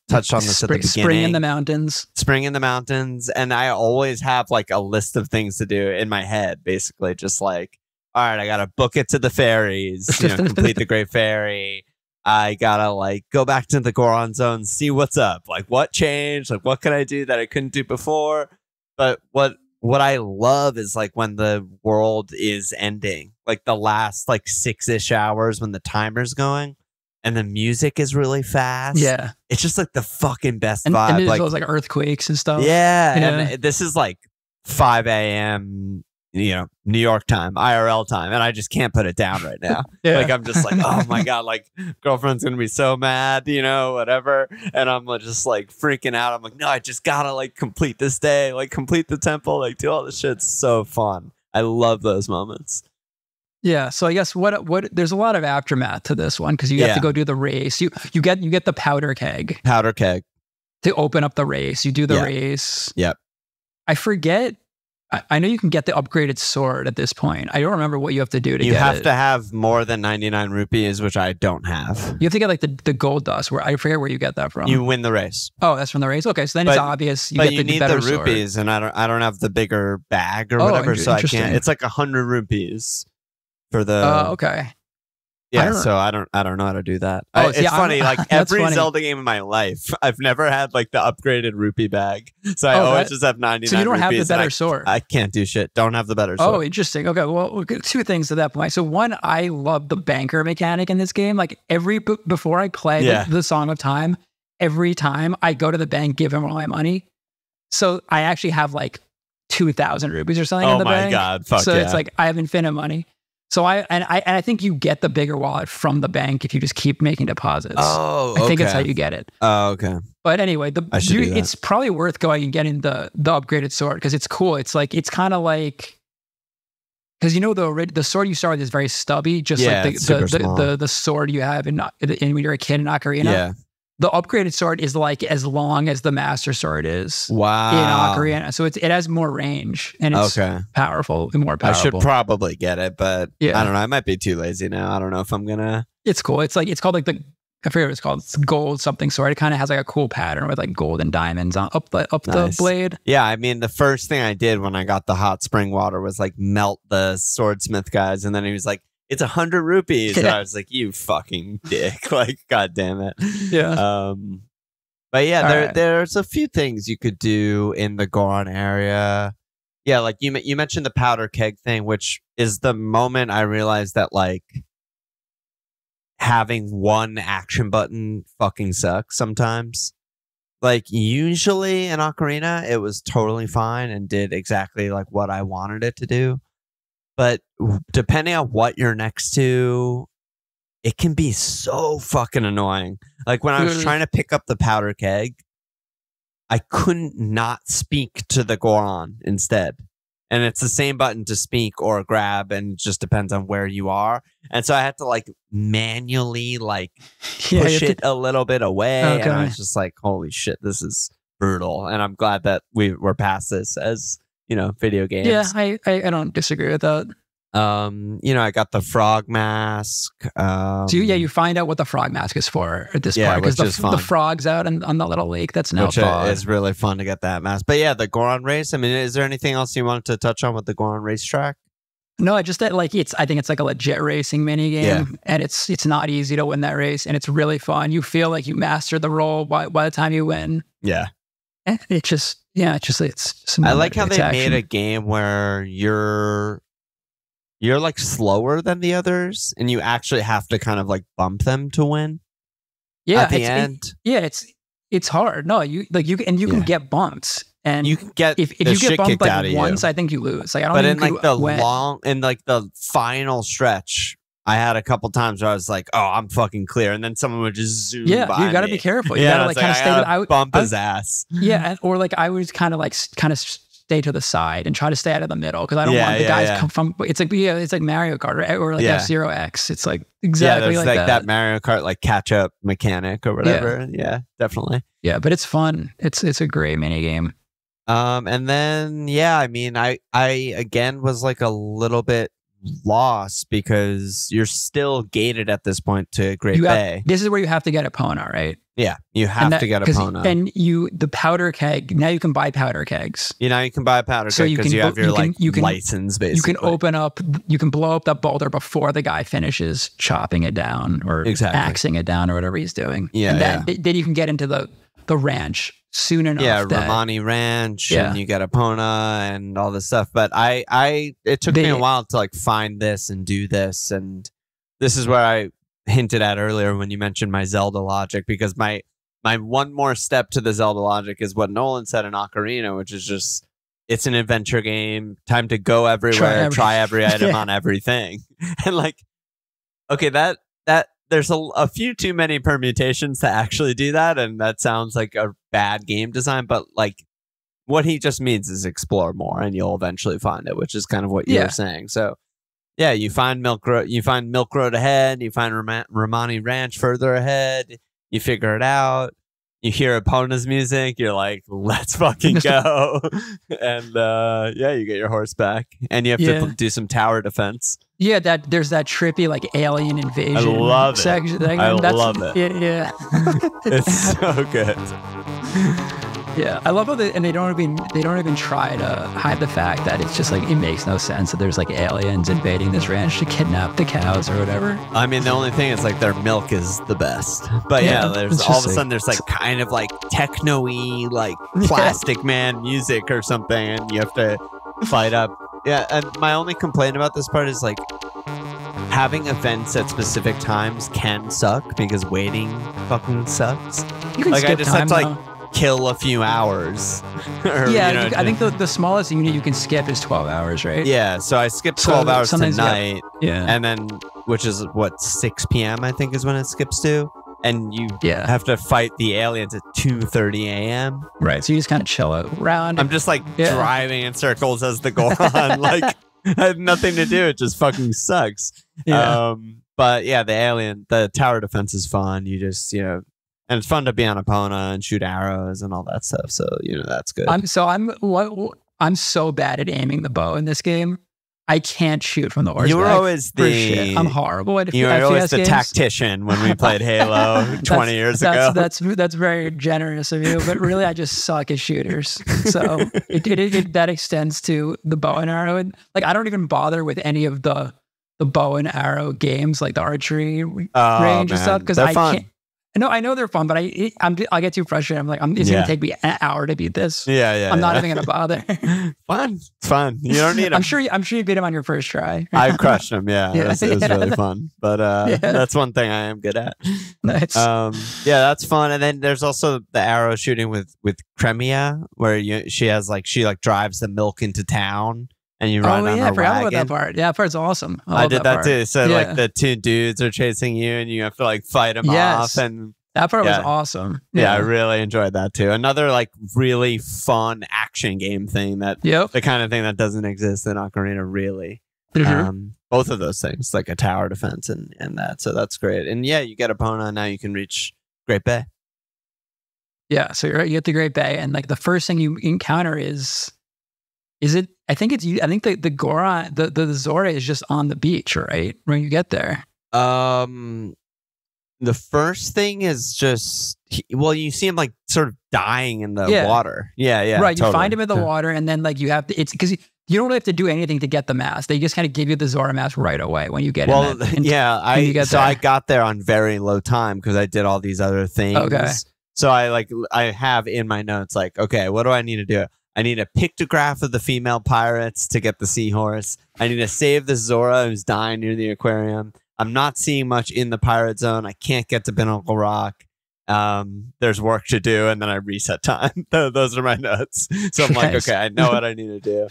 touched on this at the beginning. Spring in the mountains. Spring in the mountains. And I always have like a list of things to do in my head, basically. Just like, all right, I got to book it to the ferries, complete the Great Ferry. I got to like go back to the Goron zone, see what's up. Like what changed? Like what can I do that I couldn't do before? But what I love is like when the world is ending, like the last like 6-ish hours when the timer's going and the music is really fast. Yeah. It's just like the fucking best vibe. And there's like earthquakes and stuff. Yeah. And this is like 5 a.m., New York time, IRL time. And I just can't put it down right now. Like I'm just like, oh my God, like girlfriend's going to be so mad, whatever. And I'm just like freaking out. I'm like, no, I just got to like complete this day, like complete the temple, like do all this shit. It's so fun. I love those moments. Yeah. So I guess what there's a lot of aftermath to this one because you have to go do the race. You get the powder keg to open up the race. You do the race. Yep. I forget. I know you can get the upgraded sword at this point. I don't remember what you have to do to get it. You have to have more than 99 rupees, which I don't have. You have to get like the gold dust. Where I forget where you get that from. You win the race. Oh, that's from the race. Okay, so then it's obvious. You need the rupees, sword. And I don't have the bigger bag or whatever, so I can't. It's like 100 rupees for the. Okay. Yeah, so I don't know how to do that. Oh, It's funny, like that's every funny. Zelda game in my life, I've never had like the upgraded rupee bag. So I always just have 99 So you don't have the rupees, and better sword. I can't do shit. Don't have the better sword. Oh, interesting. Okay, well, we'll get two things to that point. So one, I love the banker mechanic in this game. Like before I play the Song of Time, every time I go to the bank, give him all my money. So I actually have like 2,000 rupees or something in the bank. Oh my God, fuck so yeah. it's like I have infinite money. So I think you get the bigger wallet from the bank if you just keep making deposits. Oh, okay. I think that's how you get it. Oh, okay. But anyway, it's probably worth going and getting the upgraded sword because it's cool. It's kind of like, because the sword you start with is very stubby, just like the sword you have in when you're a kid in Ocarina. Yeah. The upgraded sword is like as long as the master sword is. Wow. In Ocarina. So it has more range and it's powerful and more powerful. I should probably get it, but I don't know. I might be too lazy now. I don't know if I'm gonna. It's cool. It's called like I forget what it's called. It's gold something sword. It kind of has like a cool pattern with like gold and diamonds up the blade. Yeah, I mean the first thing I did when I got the hot spring water was like melt the swordsmith guys, and then he was like, it's 100 rupees. And I was like, you fucking dick. Like, God damn it. Yeah. But yeah, there's a few things you could do in the Goron area. Yeah, like you mentioned the powder keg thing, which is the moment I realized that like having one action button fucking sucks sometimes. Like usually in Ocarina, it was totally fine and did exactly like what I wanted it to do. But depending on what you're next to, it can be so fucking annoying. Like when I was trying to pick up the powder keg, I couldn't not speak to the Goron instead. And it's the same button to speak or grab, and it just depends on where you are. And so I had to like manually like push it a little bit away. Okay. And I was just like, holy shit, this is brutal. And I'm glad that we're past this as, video games. Yeah, I don't disagree with that. I got the frog mask. So you find out what the frog mask is for at this part because the frog's out on the little lake. That's now fog. It's really fun to get that mask. But yeah, the Goron race. I mean, is there anything else you wanted to touch on with the Goron racetrack? No, just that like I think it's like a legit racing mini game, and it's not easy to win that race, and it's really fun. You feel like you mastered the role by the time you win. Yeah. It's just I like how they made a game where you're like slower than the others, and you actually have to kind of like bump them to win. Yeah, at the end. It's hard. No, you can get bumped, and you can get if you get bumped like once, I think you lose. Like I don't. But in the final stretch, I had a couple times where I was like, "Oh, I'm fucking clear," and then someone would just zoom. Yeah, you got to be careful. You got to like kind of stay. Bump his ass. Yeah, or like I would kind of stay to the side and try to stay out of the middle because I don't want the guys come from. It's like Mario Kart, right? Or like F-Zero X. It's like exactly like that Mario Kart like catch up mechanic or whatever. Yeah, definitely. Yeah, but it's fun. It's a great mini game. And then I mean, I again was like a little bit lost because you're still gated at this point to Great Bay. This is where you have to get Epona, right? Yeah, you have to get Epona. And the powder keg, now you can buy powder kegs. You can buy powder keg because you have your license, basically. You can blow up that boulder before the guy finishes chopping it down or axing it down or whatever he's doing. Yeah, and then you can get into the ranch soon enough. Yeah, Romani Ranch, and you get Epona and all this stuff. But it took me a while to like find this and do this, and this is where I hinted at earlier when you mentioned my Zelda logic, because my one more step to the Zelda logic is what Nolan said in Ocarina, which is just it's an adventure game, time to go everywhere, try every item on everything. And like, okay, that there's a few too many permutations to actually do that, and that sounds like a bad game design, but like what he just means is explore more and you'll eventually find it, which is kind of what you were saying. So yeah, you find Milk Road ahead, you find Romani Ranch further ahead, you figure it out, you hear Epona's music, you're like, let's fucking go. And you get your horse back, and you have to do some tower defense. Yeah, there's that trippy like alien invasion. I love it. I love it. Yeah. It's so good. Yeah, I love how they don't even try to hide the fact that it's just like it makes no sense that there's like aliens invading this ranch to kidnap the cows or whatever. I mean, the only thing is like their milk is the best. But yeah, there's all of a sudden there's like kind of like techno-y, like Plastic Man music or something, and you have to fight up. Yeah, and my only complaint about this part is like having events at specific times can suck because waiting fucking sucks. You can like skip I just time, have to like kill a few hours. Or, yeah, you know, I think the smallest unit you can skip is 12 hours, right? Yeah, so I skipped 12 hours tonight. Yeah. And then, which is what, 6 p.m. I think is when it skips to. And you have to fight the aliens at 2:30 a.m. Right, so you just kind of chill around. I'm just like driving in circles as the Goron. Like, I had nothing to do. It just fucking sucks. Yeah. But yeah, the tower defense is fun. You just, and it's fun to be on Epona and shoot arrows and all that stuff. So, that's good. I'm so bad at aiming the bow in this game. I can't shoot from the horseback. You were always I'm horrible at You were always the games. tactician when we played Halo 20 years ago. That's very generous of you, but really I just suck at shooters. So that extends to the bow and arrow. And like I don't even bother with any of the bow and arrow games, like the archery range and stuff, because I can't. No, I know they're fun, but I get too frustrated. I'm like, it's going to take me an hour to beat this. Yeah. I'm not even going to bother. Fun. You don't need them. I'm sure you beat him on your first try. I crushed him. Yeah, it was really fun. But that's one thing I am good at. Nice. That's fun. And then there's also the arrow shooting with Cremia, where she drives the milk into town. And you run on her I forgot wagon. about that part. Yeah, that part's awesome. I did that too. So like the two dudes are chasing you and you have to like fight them off. And that part was awesome. Yeah, I really enjoyed that too. Another like really fun action game thing the kind of thing that doesn't exist in Ocarina really. Mm-hmm. Both of those things, like a tower defense and that. So that's great. And yeah, you get Epona, now you can reach Great Bay. Yeah, so you get the Great Bay and like the first thing you encounter is it? I think the Goron, the Zora is just on the beach, right? When you get there. The first thing is just, you see him like sort of dying in the water. Yeah. Right. Totally. You find him in the water and then like you have to, it's because you don't really have to do anything to get the mask. They just kind of give you the Zora mask right away when you get I got there on very low time because I did all these other things. Okay. So I have in my notes like, okay, what do I need to do? I need a pictograph of the female pirates to get the seahorse. I need to save the Zora who's dying near the aquarium. I'm not seeing much in the pirate zone. I can't get to Pinnacle Rock. There's work to do, and then I reset time. Those are my notes. So I'm like, okay, I know what I need to do.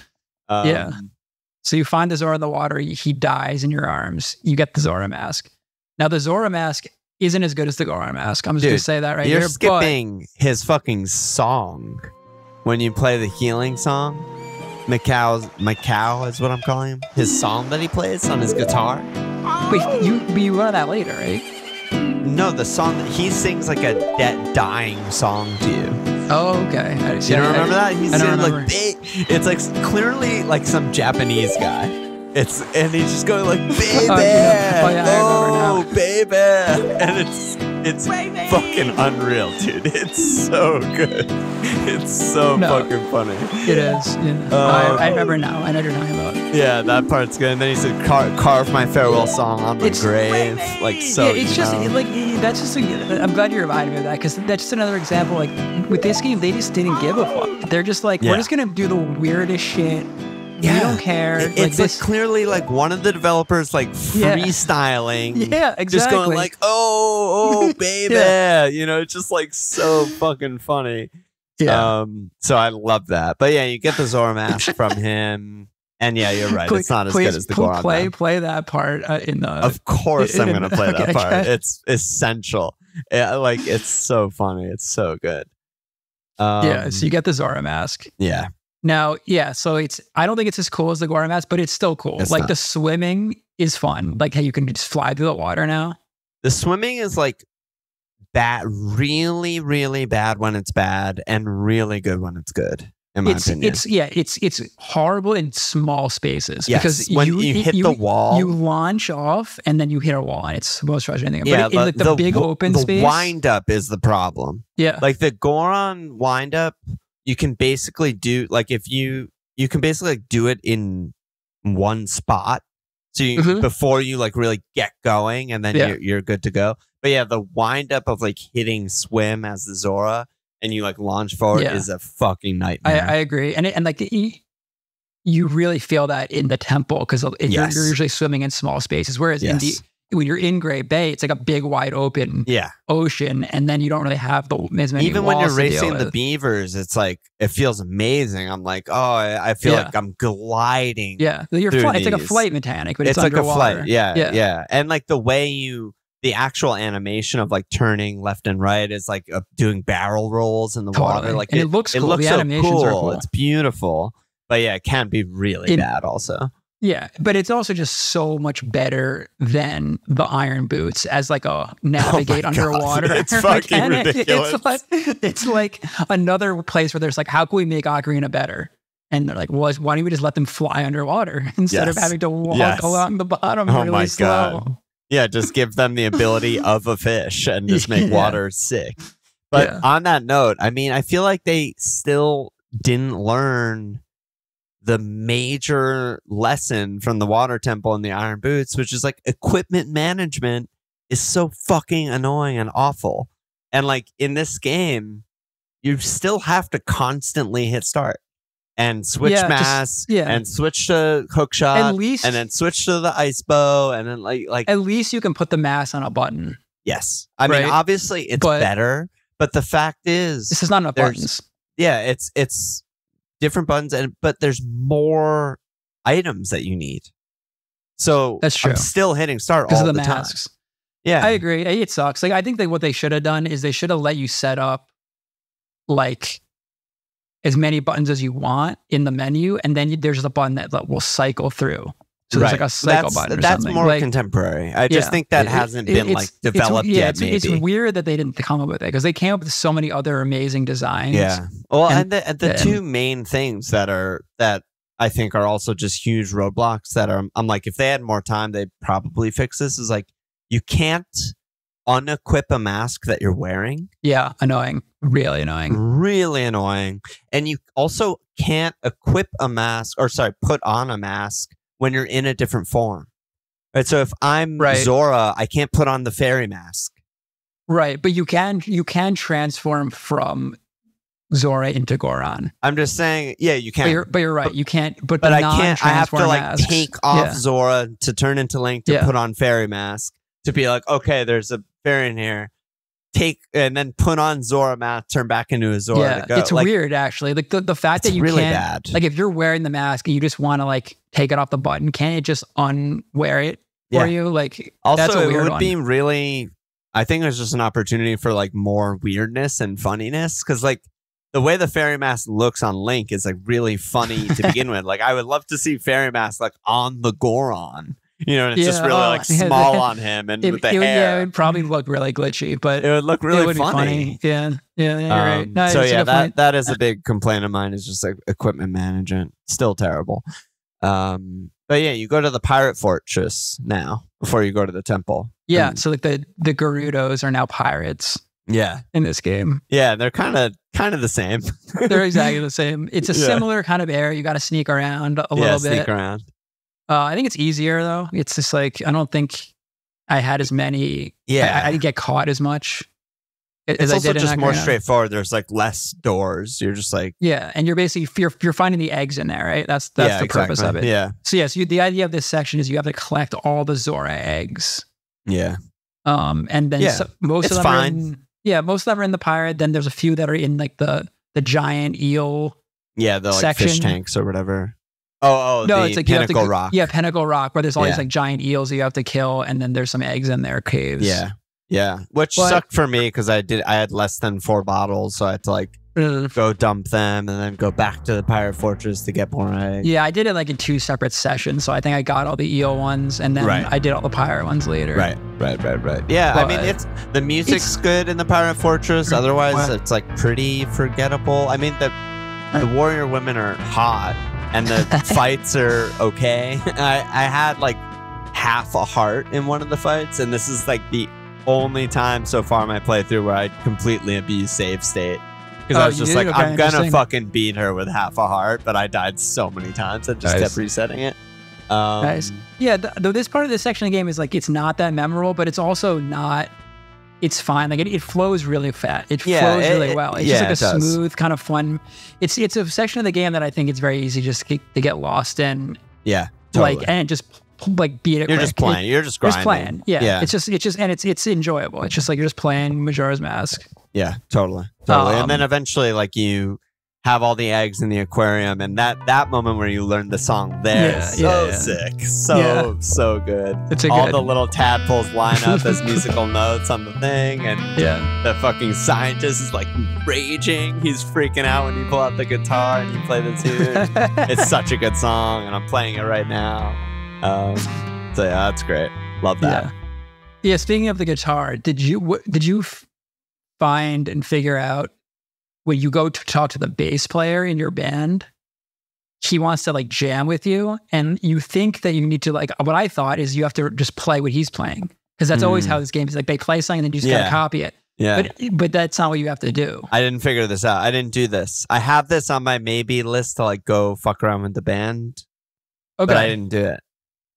So you find the Zora in the water. He dies in your arms. You get the Zora mask. Now the Zora mask isn't as good as the Goron mask. I'm just going to say that right here. You're skipping his fucking song. When you play the healing song, Mikau is what I'm calling him. His song that he plays on his guitar. Wait, you run that later, right? No, the song that he sings like a dying song to you. Oh, okay. You don't remember that? He's like, it's like clearly like some Japanese guy. And he's just going like, baby, baby, and it's fucking unreal, dude. It's so good. It's so fucking funny. It is. I remember now. I know what you're talking about. Yeah, that part's good. And then he said, "Carve my farewell song on my grave." Like so. Yeah, it's just like that's just. I'm glad you reminded me of that because that's just another example. Like with this game, they just didn't give a fuck. They're just like, we're just gonna do the weirdest shit. We don't care. It's like clearly like one of the developers like freestyling. Yeah, exactly. Just going like, oh, baby. It's just like so fucking funny. Yeah. So I love that. But yeah, you get the Zora mask from him. And yeah, you're right. It's not as good as the Goron. Play that part in the. Of course, I'm going to play that part. It's essential. It's so funny. It's so good. So you get the Zora mask. Yeah. Now, so I don't think it's as cool as the Goron mask, but it's still cool. The swimming is fun. Like how you can just fly through the water now. The swimming is like bad, really, really bad when it's bad and really good when it's good. in my opinion. It's horrible in small spaces because when you hit the wall, you launch off and then you hit a wall, and it's the most frustrating thing. Yeah, but in the big open space, the wind up is the problem. Yeah, like the Goron wind up, you can basically do like if you can basically like, do it in one spot. So you, before you like really get going, and then you're good to go. But yeah, the wind up of like hitting swim as the Zora and you like launch forward is a fucking nightmare. I agree, and like you really feel that in the temple because you're usually swimming in small spaces, whereas when you're in Great Bay, it's like a big wide open ocean, and then you don't really have as many. Even when you're racing the beavers, it's like it feels amazing. I'm like, oh, I feel like I'm gliding. Yeah, it's like a flight mechanic, but it's like underwater. a flight. Yeah, and like the way the actual animation of like turning left and right is like doing barrel rolls in the water. Like and it looks cool. It looks the so animations are cool. It's beautiful, but yeah, it can be really bad also. Yeah, but it's also just so much better than the iron boots as like a navigate underwater. It's fucking ridiculous. It's like another place where there's like, how can we make Ocarina better? And they're like, well, why don't we just let them fly underwater instead of having to walk along the bottom really slow? God. Yeah, just give them the ability of a fish and just make water sick. But on that note, I mean, I feel like they still didn't learn the major lesson from the water temple and the iron boots, which is like equipment management is so fucking annoying and awful. And like in this game, you still have to constantly hit start and switch masks and switch to hook shot and then switch to the ice bow and then like at least you can put the mask on a button. Yes. I mean, obviously it's better, but the fact is this is not enough buttons. Yeah, it's different buttons, but there's more items that you need. So that's true. I'm still hitting start all of the time. masks. Yeah, I agree. It sucks. Like I think that what they should have done is they should have let you set up like as many buttons as you want in the menu, and then there's a button that will cycle through. So there's like a cycle button. That's more like, contemporary. I just think that hasn't been like developed yet. It's weird that they didn't come up with it because they came up with so many other amazing designs. Yeah. Well, and the two main things that I think are also just huge roadblocks I'm like, if they had more time, they'd probably fix this. Is like you can't unequip a mask that you're wearing. Yeah, annoying. Really annoying. Really annoying. And you also can't put on a mask when you're in a different form. Right. So if I'm Zora, I can't put on the fairy mask. Right. But you can transform from Zora into Goron. I'm just saying, yeah, you can. But you're right. You can't. But I can't. I have to like masks, take off Zora to turn into Link to put on fairy mask to be like, okay, there's a fairy in here. And then put on Zora mask, turn back into a Zora. Yeah, it's like, weird actually. Like the fact that you really can't, bad. Like if you're wearing the mask and you just want to like take it off the button, can't it just unwear it for you? Like also, that's a weird it would one. be really. I think there's just an opportunity for like more weirdness and funniness because like the way the fairy mask looks on Link is like really funny to begin with. Like I would love to see fairy mask like on the Goron. You know, and it's just really like small on him and with the hair. Yeah, it would probably look really glitchy, but it would look really funny. Yeah, you're right. No, so yeah, that is a big complaint of mine is just like equipment management. Still terrible. But yeah, you go to the pirate fortress now before you go to the temple. Yeah, so like the Gerudos are now pirates. Yeah, in this game. Yeah, they're kind of the same. They're exactly the same. It's a similar kind of area. You got to sneak around a little bit. Sneak around. I think it's easier though. It's just like I don't think I had as many. Yeah, I didn't get caught as much. It's also just more straightforward. There's like less doors. You're just like and you're basically you're finding the eggs in there, right? That's the purpose of it. Yeah. So the idea of this section is you have to collect all the Zora eggs. Yeah. And then most of them are most of them are in the pirate. Then there's a few that are in like the giant eel. Yeah, the like section. Fish tanks or whatever. Oh, no, it's like Pinnacle Rock. Yeah, Pinnacle Rock, where there's all these like giant eels you have to kill, and then there's some eggs in their caves. Yeah. Which sucked for me because I had less than 4 bottles, so I had to like go dump them and then go back to the pirate fortress to get more eggs. Yeah, I did it like in 2 separate sessions, so I think I got all the eel ones, and then I did all the pirate ones later. Right. Yeah, I mean, the music's good in the pirate fortress. Otherwise, it's like pretty forgettable. I mean, the warrior women are hot and the fights are okay. I had like half a heart in one of the fights, and this is like the only time so far in my playthrough where I completely abused save state. Because I was just like, I'm gonna fucking beat her with half a heart, but I died so many times I just kept resetting it. Nice. Yeah, though this part of this section of the game is like, it's not that memorable, but it's also not, it's fine. Like it flows really fast. It flows really well. It's just like a smooth kind of fun. It's a section of the game that I think it's very easy just to get lost in. Yeah, totally. Like, and just like beat it. You're just playing. You're just grinding. Just playing. Yeah. It's just, and it's enjoyable. It's just like you're just playing Majora's Mask. Yeah, totally. And then eventually, like, you have all the eggs in the aquarium, and that moment where you learn the song there is so sick. So good. It's all the little tadpoles line up as musical notes on the thing, and the fucking scientist is like raging. He's freaking out when you pull out the guitar and you play the tune. It's such a good song, and I'm playing it right now. So yeah, that's great. Love that. Yeah. Speaking of the guitar, did you find and figure out when you go to talk to the bass player in your band, he wants to like jam with you, and you think that you need to like, what I thought is you have to just play what he's playing, because that's always how this game is. Like they play something and then you just gotta copy it. Yeah. But that's not what you have to do. I didn't figure this out. I didn't do this. I have this on my maybe list to like go fuck around with the band. Okay. But I didn't do it.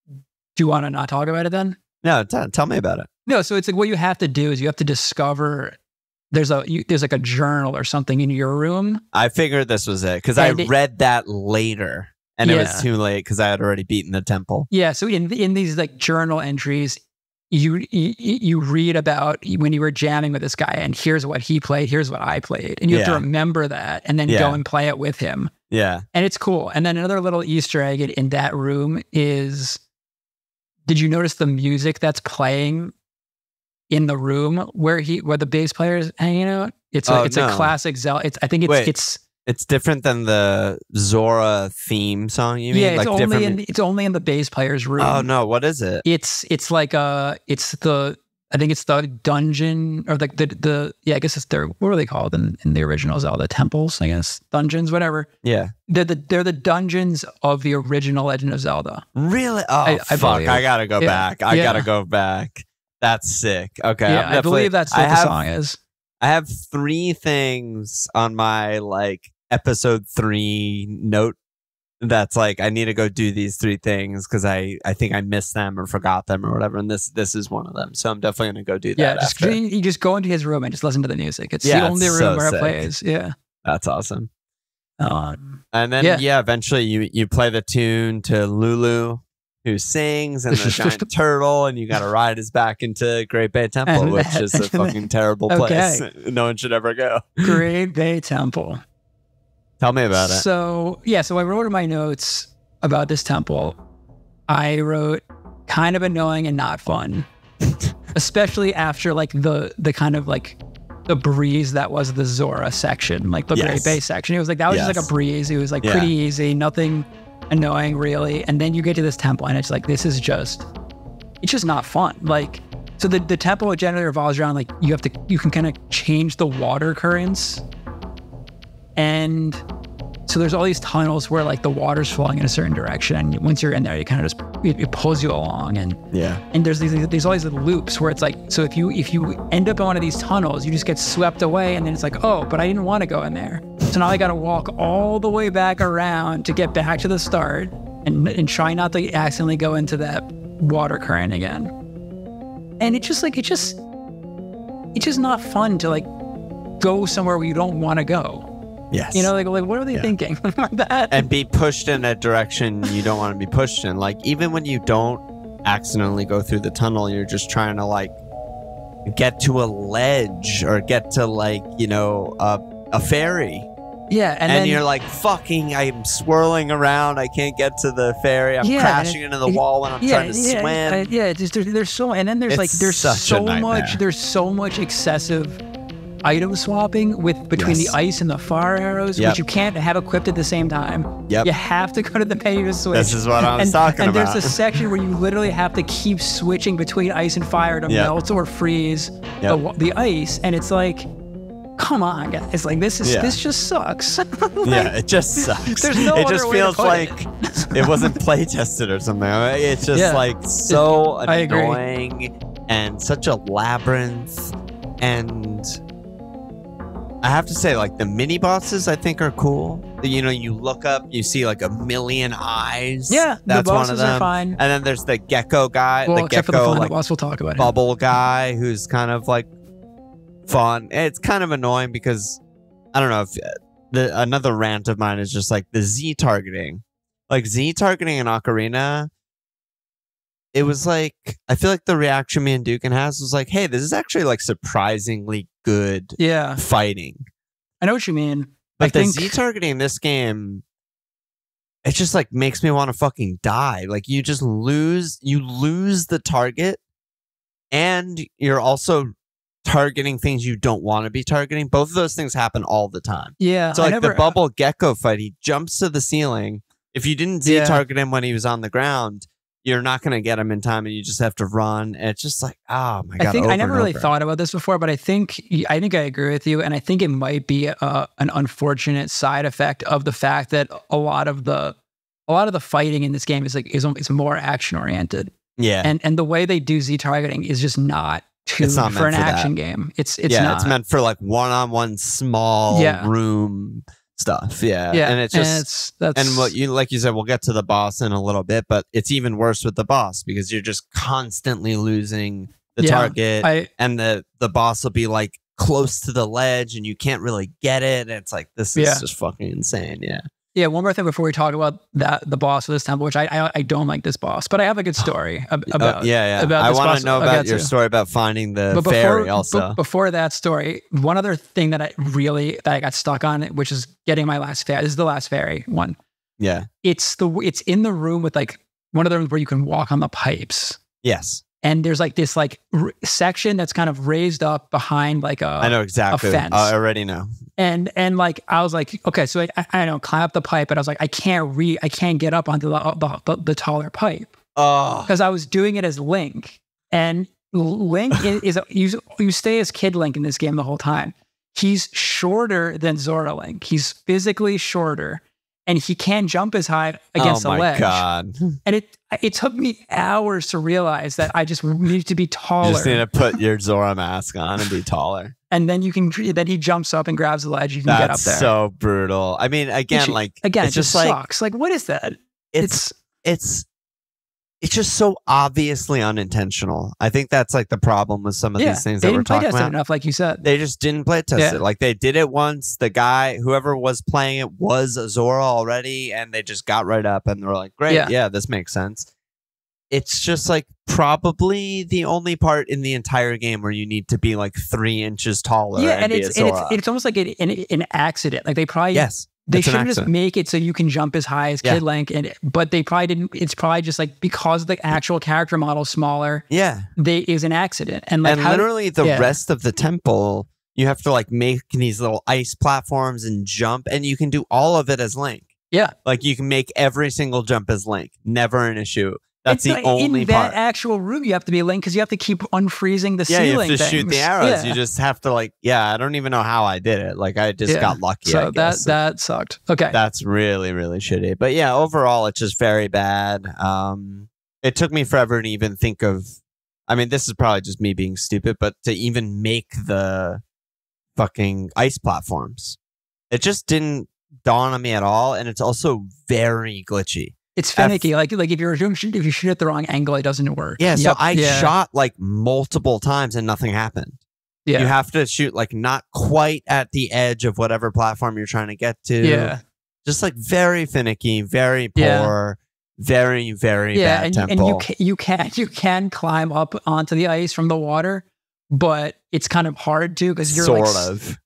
Do you want to not talk about it then? No, tell me about it. No, so it's like what you have to do is you have to discover there's like a journal or something in your room. I figured this was it because I read that later and it was too late because I had already beaten the temple. Yeah, so in these like journal entries, you read about when you were jamming with this guy, and here's what he played, here's what I played, and you have to remember that and then go and play it with him. Yeah, and it's cool. And then another little Easter egg in that room is, did you notice the music that's playing in the room where the bass player is hanging out? It's a classic Zelda. It's different than the Zora theme song. You mean? Yeah, it's only in the bass player's room. Oh no, what is it? It's the dungeon, or the I guess it's what are they called in the original Zelda? Temples, I guess, dungeons, whatever. Yeah, they're the dungeons of the original Legend of Zelda. Really? Oh fuck! I gotta go back. I gotta go back. That's sick. Okay. Yeah, I believe that's what the song is. I have 3 things on my like episode 3 note that's like, I need to go do these 3 things because I think I missed them or forgot them or whatever. And this is one of them. So I'm definitely going to go do that. Yeah, you just go into his room and just listen to the music. It's the only room where it plays. Yeah. That's awesome. And then, eventually you play the tune to Lulu, who sings, and the giant turtle, and you got to ride his back into Great Bay Temple, which is a fucking terrible place. No one should ever go. Great Bay Temple. Tell me about it. So I wrote in my notes about this temple. I wrote kind of annoying and not fun, especially after like the kind of like the breeze that was the Zora section, like the Great Bay section. It was like, that was just like a breeze. It was like pretty easy, nothing annoying really. And then you get to this temple and it's like, it's just not fun. Like, so the temple generally revolves around like, you can kind of change the water currents. And so there's all these tunnels where like the water's flowing in a certain direction. And once you're in there, you kind of just, it pulls you along. And there's all these little loops where it's like, so if you end up in one of these tunnels, you just get swept away. And then it's like, oh, but I didn't want to go in there. So now I got to walk all the way back around to get back to the start and try not to accidentally go into that water current again. And it's just not fun to like go somewhere where you don't want to go. Yes. You know, like what are they thinking? That. And be pushed in a direction you don't want to be pushed in. Like, even when you don't accidentally go through the tunnel, you're just trying to like get to a ledge or get to like, you know, a ferry. Yeah. And then you're like, fucking, I'm swirling around. I can't get to the ferry. I'm crashing into the wall when I'm trying to swim. There's so, and then there's so much excessive item swapping between the ice and the fire arrows, which you can't have equipped at the same time. Yep. You have to go to the menu to switch. This is what I was talking about. And there's a section where you literally have to keep switching between ice and fire to melt or freeze the ice. And it's like, come on, guys. Like, this just sucks. Like, yeah, it just sucks. There's no it other just way feels to put like it wasn't play tested or something. It's just like so annoying and such a labyrinth. And I have to say, like, the mini bosses I think are cool. You know, you look up, you see like a million eyes. Yeah, that's the one of them. are fine. And then there's the gecko guy, Well, the except gecko for the final like boss, we'll talk about him. bubble guy, who's kind of like fun. It's kind of annoying because I don't know if another rant of mine is just like the Z targeting, like Z targeting in Ocarina. It was like, I feel like the reaction me and Dugan has was like, hey, this is actually like surprisingly good fighting. I know what you mean. But the Z targeting in this game, it just like makes me want to fucking die. Like you lose the target, and you're also targeting things you don't want to be targeting. Both of those things happen all the time. Yeah. So like the bubble gecko fight, he jumps to the ceiling. If you didn't Z target him when he was on the ground, you're not going to get him in time, and you just have to run. And it's just like, oh my god! I never really thought about this before, but I think I agree with you, and I think it might be an unfortunate side effect of the fact that a lot of the fighting in this game is more action oriented. Yeah, and the way they do Z targeting is just not for an action game. It's not. It's meant for like one-on-one small room stuff. Yeah. And it's just, and what you, like you said, we'll get to the boss in a little bit, but it's even worse with the boss because you're just constantly losing the target, and the boss will be like close to the ledge and you can't really get it. It's like, this is just fucking insane. Yeah. Yeah, one more thing before we talk about the boss of this temple, which I don't like this boss, but I have a good story about. I want to know about your story about finding the fairy also. Before that story, one other thing that I got stuck on, which is getting my last fairy. This is the last fairy one. Yeah, it's in the room with like one of the rooms where you can walk on the pipes. Yes. And there's like this like section that's kind of raised up behind like I know exactly. A fence. I already know. And like I was like, okay, so I don't climb up the pipe, but I was like, I can't get up onto the taller pipe. Oh, because I was doing it as Link, and Link is you stay as Kid Link in this game the whole time. He's shorter than Zora Link. He's physically shorter, and he can't jump as high against the ledge. Oh my god! And it took me hours to realize that I just needed to be taller. You just need to put your Zora mask on and be taller. And then then he jumps up and grabs the ledge. You can get up there. That's so brutal. I mean, again, it just sucks. Like, what is that? It's just so obviously unintentional. I think that's like the problem with some of these things that we're talking about. They didn't play test it enough, like you said. They just didn't play test it. Like they did it once. The guy, whoever was playing it, was a Zora already, and they just got right up and they were like, "Great, yeah, this makes sense." It's just like probably the only part in the entire game where you need to be like 3 inches taller. Yeah, and it's almost like an accident. Like they probably they should just make it so you can jump as high as Kid Link, but they probably didn't. It's probably just like because the actual character model is smaller. Yeah, is an accident, and like literally the rest of the temple, you have to like make these little ice platforms and jump, and you can do all of it as Link. Yeah, like you can make every single jump as Link. Never an issue. That's the only part. In that actual room, you have to be Link because you have to keep unfreezing the ceiling. Yeah, you have to shoot the arrows. You just have to I don't even know how I did it. Like I just got lucky. So that sucked. Okay, that's really really shitty. But yeah, overall, it's just very bad. It took me forever to even think of. I mean, this is probably just me being stupid, but to even make the fucking ice platforms, it just didn't dawn on me at all. And it's also very glitchy. It's finicky. Like if if you shoot at the wrong angle, it doesn't work. Yeah. So I shot like multiple times and nothing happened. Yeah. You have to shoot like not quite at the edge of whatever platform you're trying to get to. Yeah. Just like very finicky, very poor, very, very bad temple. And you can climb up onto the ice from the water, but it's kind of hard to because you're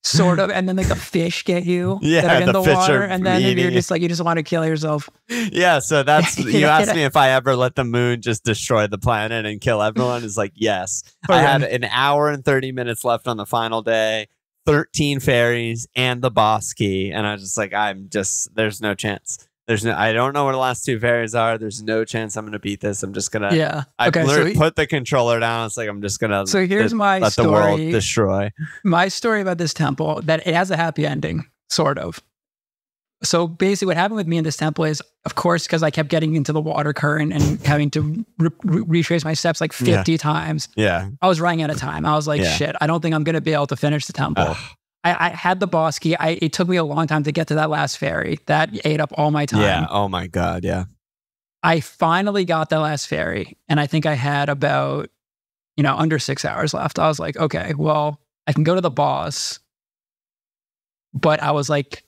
sort of, and then like the fish get you that are in the water, and then you're just like you just want to kill yourself. Yeah, so that's you asked me if I ever let the moon just destroy the planet and kill everyone. Is like yes. I had an hour and 30 minutes left on the final day, 13 fairies and the boss key, and I was just like, there's no chance. I don't know where the last two fairies are. There's no chance I'm gonna beat this. I'm just gonna. Yeah. I put the controller down. It's like I'm just gonna. So here's my let story. the world destroy. My story about this temple, that it has a happy ending, sort of. So basically, what happened with me in this temple is, of course, because I kept getting into the water current and having to retrace my steps like 50 times. Yeah. I was running out of time. I was like, shit, I don't think I'm gonna be able to finish the temple. I had the boss key. It took me a long time to get to that last fairy. That ate up all my time. Yeah. Oh my God. Yeah. I finally got that last fairy, and I think I had about, under 6 hours left. I was like, okay, well, I can go to the boss. But I was like,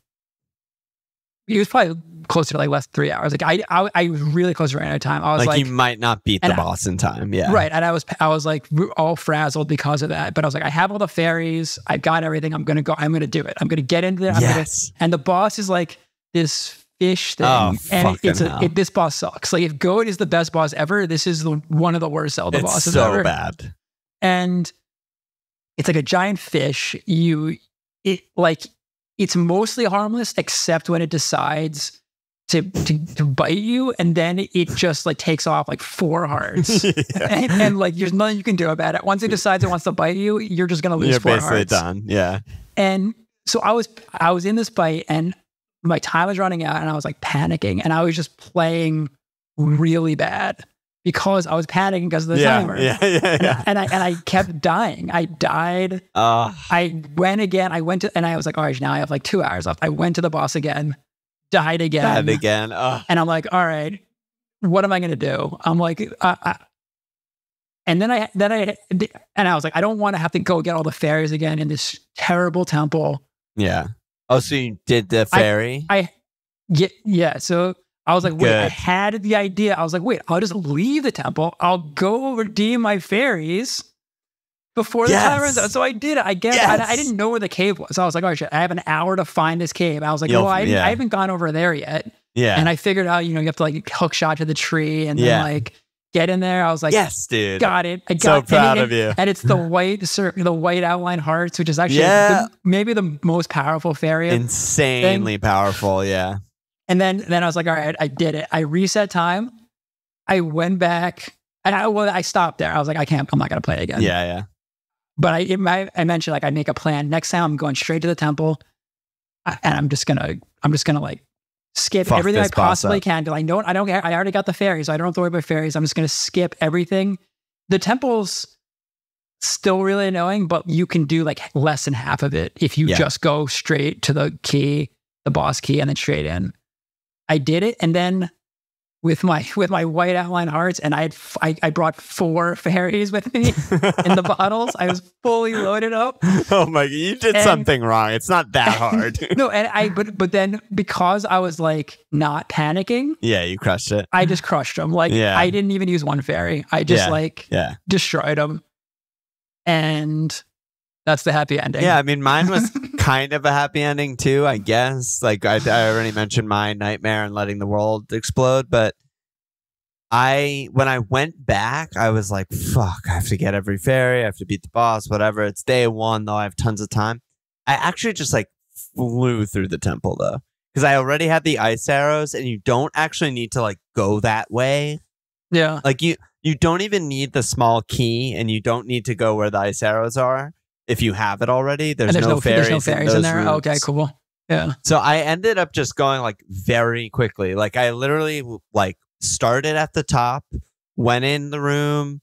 it was probably closer to like less than 3 hours. Like I was really close to running out of time. I was like, you might not beat the boss in time. Yeah. Right. And I was like all frazzled because of that. But I was like, I have all the fairies. I've got everything. I'm going to do it. I'm going to get into it. And the boss is like this fish thing. Oh, and this boss sucks. Like if GOHT is the best boss ever, this is one of the worst Zelda bosses ever. It's so bad. And it's like a giant fish. It's mostly harmless except when it decides to bite you, and then it just like takes off like 4 hearts. and like there's nothing you can do about it. Once it decides it wants to bite you, you're just gonna lose 4 hearts. You're basically done. Yeah. And so I was in this bite, and my time was running out, and I was like panicking, and I was just playing really bad because I was panicking because of the timer. Yeah. And I kept dying. I died. I went again. And I was like, all right, now I have like 2 hours left. I went to the boss again, died again. And I'm like, all right, what am I going to do? I'm like, and then I was like, I don't want to have to go get all the fairies again in this terrible temple. Yeah. Oh, so you did the fairy? Yeah. So I was like, wait, I had the idea. I was like, wait, I'll just leave the temple. I'll go redeem my fairies before the time runs out. So I did it. I didn't know where the cave was. So I was like, oh shit, I have an hour to find this cave. I was like, I haven't gone over there yet. Yeah. And I figured out, you have to like hook shot to the tree and then like get in there. I was like, yes, dude. Got it. I got so proud of you. And it's the white outline hearts, which is actually maybe the most powerful fairy. Insanely powerful. Yeah. And then I was like, all right, I did it. I reset time. I went back. And I stopped there. I was like, I'm not going to play again. Yeah. But I mentioned like I make a plan. Next time I'm going straight to the temple, and I'm just gonna like skip everything I possibly can. I don't care. I already got the fairies. So I don't have to worry about fairies. I'm just gonna skip everything. The temple's still really annoying, but you can do like less than half of it if you just go straight to the key, the boss key, and then straight in. I did it, and then with my white outline hearts, and I brought 4 fairies with me in the bottles. I was fully loaded up. Oh my! You did something wrong. It's not that hard. No, and but then because I was like not panicking, you crushed it. I just crushed them. Like I didn't even use one fairy. I just destroyed them, and that's the happy ending. Yeah, I mean, mine was kind of a happy ending too, I guess. Like I already mentioned my nightmare and letting the world explode, but when I went back, I was like, fuck, I have to get every fairy, I have to beat the boss, whatever. It's day 1 though, I have tons of time. I actually just like flew through the temple though, because I already had the ice arrows, and you don't actually need to like go that way. Yeah. Like you don't even need the small key, and you don't need to go where the ice arrows are. If you have it already, there's no fairies in there. Routes. Okay, cool. Yeah. So I ended up just going like very quickly. Like I literally like started at the top, went in the room,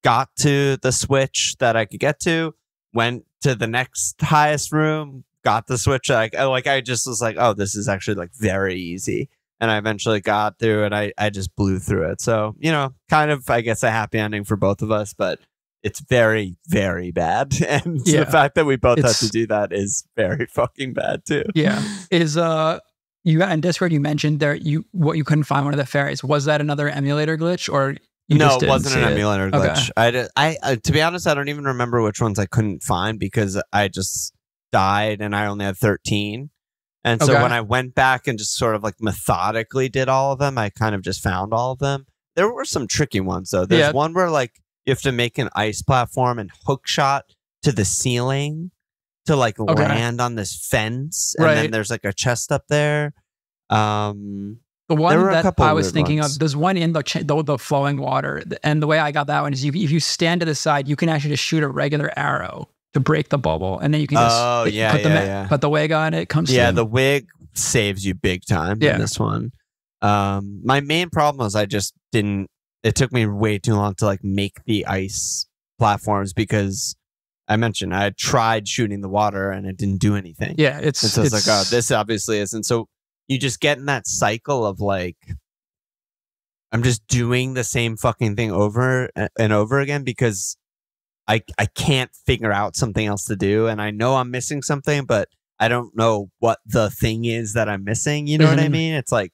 got to the switch that I could get to, went to the next highest room, got the switch. Like I just was like, oh, this is actually like very easy. And I eventually got through, and I just blew through it. So, kind of, I guess, a happy ending for both of us, but it's very, very bad. And the fact that we both had to do that is very fucking bad too. Yeah. You got in Discord, you mentioned what you couldn't find one of the fairies. Was that another emulator glitch, or no, it wasn't an emulator glitch. Okay. I to be honest, I don't even remember which ones I couldn't find because I just died and I only had 13. And so when I went back and just sort of like methodically did all of them, I kind of just found all of them. There were some tricky ones though. There's one where like you have to make an ice platform and hook shot to the ceiling to like land on this fence. And then there's like a chest up there. The one that I was thinking ones. of, there's one in the flowing water. And the way I got that one is if you stand to the side, you can actually just shoot a regular arrow to break the bubble. And then you can just put the wig on it. Comes Yeah, through. the wig saves you big time in this one. My main problem was I just didn't, it took me way too long to like make the ice platforms because I mentioned I had tried shooting the water and it didn't do anything. Yeah, it's like, oh, this obviously isn't. So you just get in that cycle of like, I'm just doing the same fucking thing over and over again because I can't figure out something else to do. And I know I'm missing something, but I don't know what the thing is that I'm missing. You know what I mean? It's like,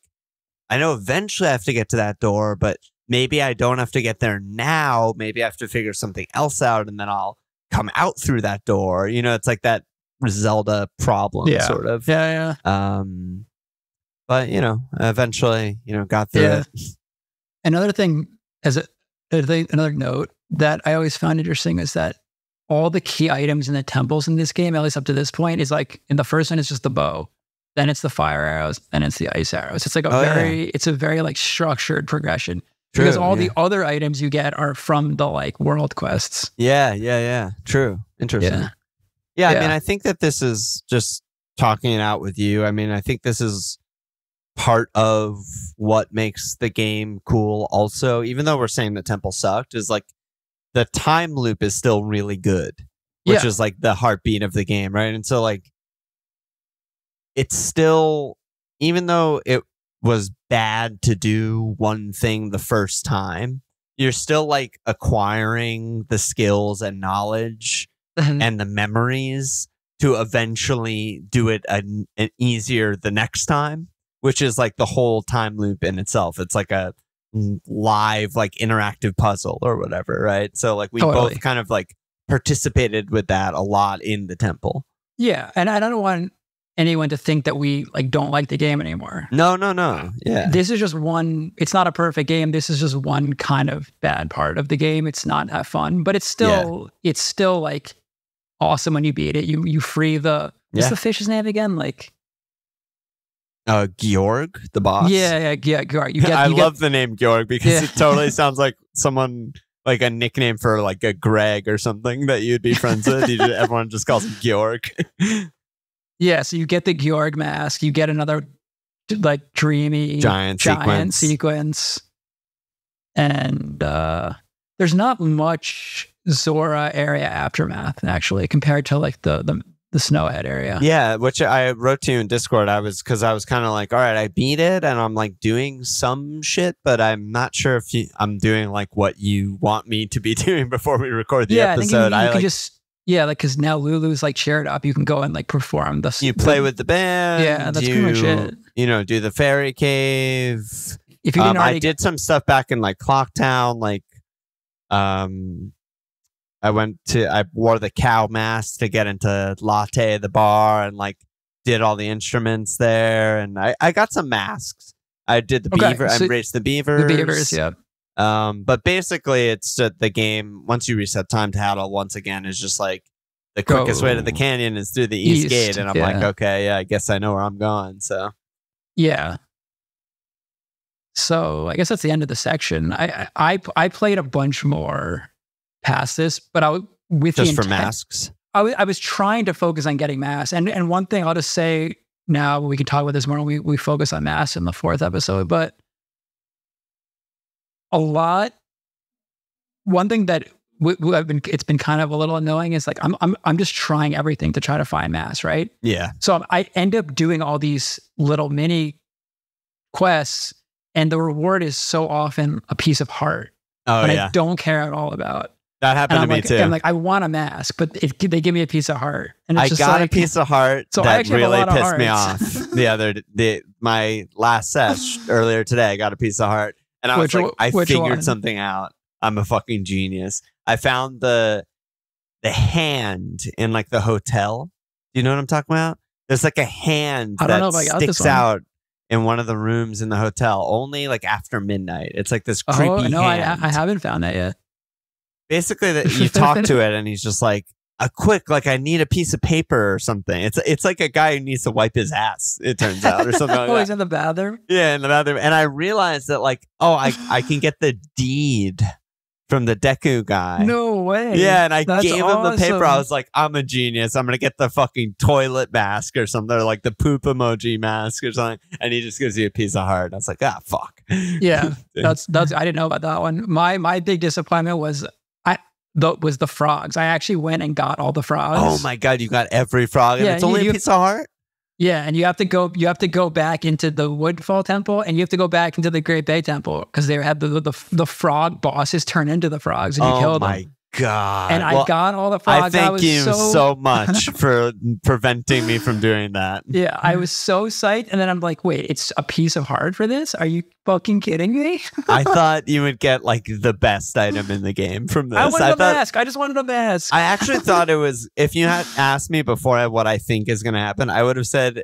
I know eventually I have to get to that door, but maybe I don't have to get there now. Maybe I have to figure something else out and then I'll come out through that door. You know, it's like that Zelda problem sort of. Yeah. But, you know, eventually, you know, got through it. Another thing, another note that I always found interesting is that all the key items in the temples in this game, at least up to this point, is like in the first one, it's just the bow. Then it's the fire arrows, then it's the ice arrows. It's like it's a very like structured progression. True, because all the other items you get are from the like world quests. Yeah. True. Interesting. Yeah. I mean, I think that this is just talking it out with you. I mean, I think this is part of what makes the game cool also, even though we're saying the temple sucked, is like the time loop is still really good, which is like the heartbeat of the game, right? And so like it's still, even though it was bad to do one thing the first time, you're still like acquiring the skills and knowledge and the memories to eventually do it an easier the next time, which is like the whole time loop in itself. It's like a live, like interactive puzzle or whatever, right? So like we both kind of like participated with that a lot in the temple. Yeah, and I don't want anyone to think that we like don't like the game anymore. No. Yeah. This is just one, it's not a perfect game. This is just one kind of bad part of the game. It's not that fun, but it's still like awesome when you beat it. You free the what's the fish's name again? Like Georg, the boss. Yeah, Georg. I love the name Georg because it totally sounds like someone, like a nickname for like a Greg or something that you'd be friends with. Everyone just calls him Georg. Yeah, so you get the Georg mask. You get another like dreamy giant sequence. And there's not much Zora area aftermath actually compared to like the Snowhead area. Yeah, which I wrote to you in Discord. Because I was kind of like, all right, I beat it and I'm like doing some shit, but I'm not sure if I'm doing like what you want me to be doing before we record the episode. I think you can just because now Lulu's like shared up. You can go and like perform the. You play with the band. Yeah, that's pretty much it. You know, do the fairy cave. If you didn't already, I did some stuff back in like Clocktown, like I wore the cow mask to get into Latte, the bar, and like did all the instruments there. And I got some masks. I did the beaver. So I raced the beavers. The beavers, yeah. But basically, it's the game. Once you reset time to once again is just like the quickest way to the canyon is through the east gate, and I'm like, okay, yeah, I guess I know where I'm going. So yeah. So I guess that's the end of the section. I played a bunch more past this, but for masks. I was trying to focus on getting masks, and one thing I'll just say now, we can talk about this more when we focus on masks in the 4th episode, but one thing that it's been kind of a little annoying is like I'm just trying everything to try to find masks, right? Yeah. So I end up doing all these little mini quests, and the reward is so often a piece of heart. Oh, and I don't care at all about. That happened to me too. I'm like, I want a mask, but they give me a piece of heart. And it's I got a piece of heart that really pissed me off. My last sesh earlier today, I got a piece of heart, and I was like, I figured something out. I'm a fucking genius. I found the hand in like the hotel. Do you know what I'm talking about? There's like a hand that sticks out in one of the rooms in the hotel, only like after midnight. It's like this creepy hand. I haven't found that yet. Basically, that you talk to it, and he's just like, quick, like I need a piece of paper or something. It's like a guy who needs to wipe his ass, it turns out, or something like that. He's in the bathroom? Yeah, in the bathroom. And I realized that like, I can get the deed from the Deku guy. No way. Yeah, and I That's gave him the paper. awesome. I was like, I'm a genius. I'm going to get the fucking toilet mask or something, or like the poop emoji mask or something. And he just gives you a piece of heart. I was like, fuck. Yeah, that's I didn't know about that one. My big disappointment was the frogs. I actually went and got all the frogs. Oh my God, you got every frog and it's only a piece of heart? Yeah, and you have to go back into the Woodfall Temple, and you have to go back into the Great Bay Temple because they had the frog bosses turn into the frogs, and you kill them. Oh my God! And I got all the frogs. I thank you so much for preventing me from doing that. Yeah, I was so psyched, and then I'm like, wait, it's a piece of heart for this? Are you fucking kidding me? I thought you would get like the best item in the game from this. I wanted a mask. I just wanted a mask. I actually thought it was, if you had asked me before what I think is going to happen, I would have said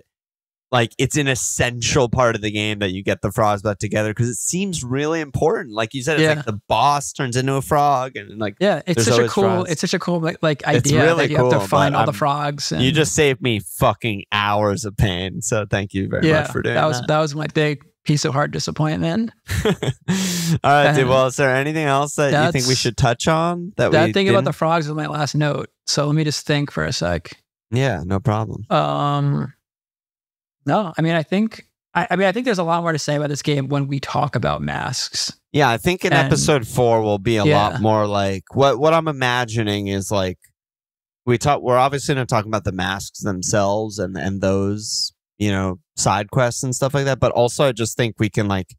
like it's an essential part of the game that you get the frogs back together because it seems really important. Like you said, it's like the boss turns into a frog, and like it's such a cool like idea really that you have to find all the frogs. And you just saved me fucking hours of pain, so thank you very much for doing that. That was my big piece of heart disappointment. All right, dude. Well, is there anything else that you think we should touch on? That thing about the frogs was my last note. So let me just think for a sec. Yeah, no problem. No, I mean, I think there's a lot more to say about this game when we talk about masks. Yeah, I think in episode 4 will be a lot more like what I'm imagining is like we're obviously not talking about the masks themselves and those, side quests and stuff like that, but also I just think we can like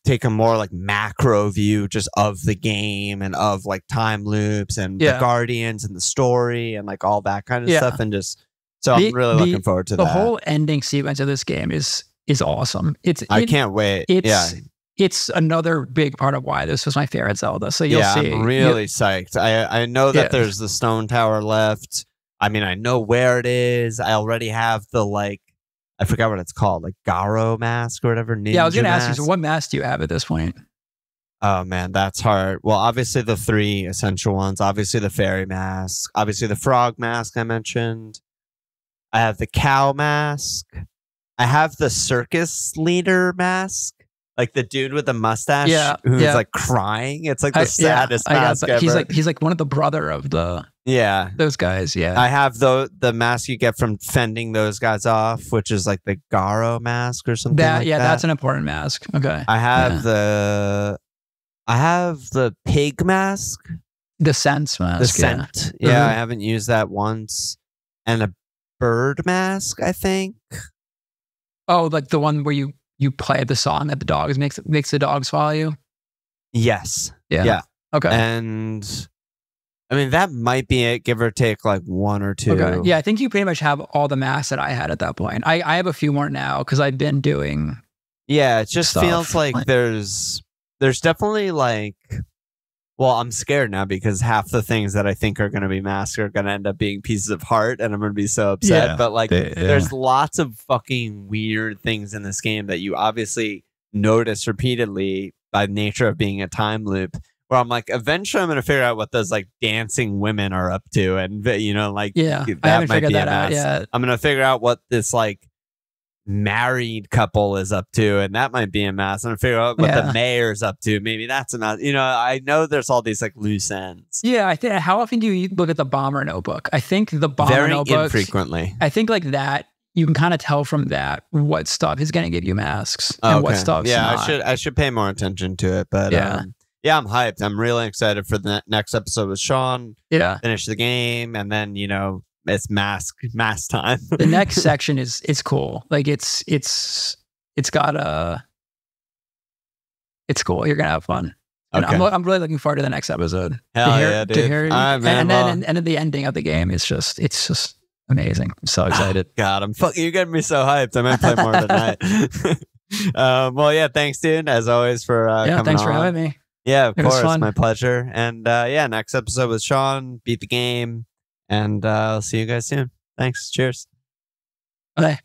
take a more like macro view just of the game and of like time loops and the Guardians and the story and like all that kind of stuff, and just so I'm really looking forward to that. The whole ending sequence of this game is awesome. I can't wait. It's another big part of why this was my favorite Zelda. So you'll see. I'm really psyched. I know that there's the stone tower left. I mean, I know where it is. I already have the I forgot what it's called, like Garo mask or whatever. I was going to ask you, so what mask do you have at this point? Oh man, that's hard. Well, obviously the 3 essential ones. Obviously the fairy mask. Obviously the frog mask I mentioned. I have the cow mask. I have the circus leader mask. Like the dude with the mustache who's like crying. It's like the saddest mask ever. He's like one of the brother of those guys. Yeah. I have the mask you get from fending those guys off, which is like the Garo mask or something like that. That's an important mask. Okay. I have the pig mask. The sense mask. The scent. Yeah, I haven't used that once. And a bird mask, I think. Oh, like the one where you play the song that the dogs makes the dogs follow you? Yes. Yeah. Okay. And I mean, that might be it, give or take like 1 or 2. Okay. Yeah, I think you pretty much have all the masks that I had at that point. I have a few more now because I've been doing it just feels like there's definitely like, well, I'm scared now because half the things that I think are going to be masks are going to end up being pieces of heart, and I'm going to be so upset. But like, there's lots of fucking weird things in this game that you obviously notice repeatedly by nature of being a time loop. Where I'm like, eventually I'm going to figure out what those like dancing women are up to, and I haven't figured that out yet. I'm going to figure out what this like married couple is up to, and that might be a mess. I'm gonna figure out what the mayor's up to. Maybe that's a mess. I know there's all these like loose ends. Yeah, I think. How often do you look at the bomber notebook? I think the bomber notebook very infrequently. I think like that. You can kind of tell from that what stuff is going to give you masks and what stuff's not. I should pay more attention to it. But I'm hyped. I'm really excited for the next episode with Sean. Yeah, finish the game, and then it's mask time. The next section is cool. Like it's cool. You're gonna have fun. And okay. I'm really looking forward to the next episode. Dude. And the ending of the game is just amazing. I'm so excited. God, you're getting me so hyped. I might play more tonight. Well, yeah, thanks, dude. As always for coming thanks on. for having me. Yeah, of course, my pleasure. And next episode with Sean. Beat the game. And I'll see you guys soon. Thanks. Cheers. Bye.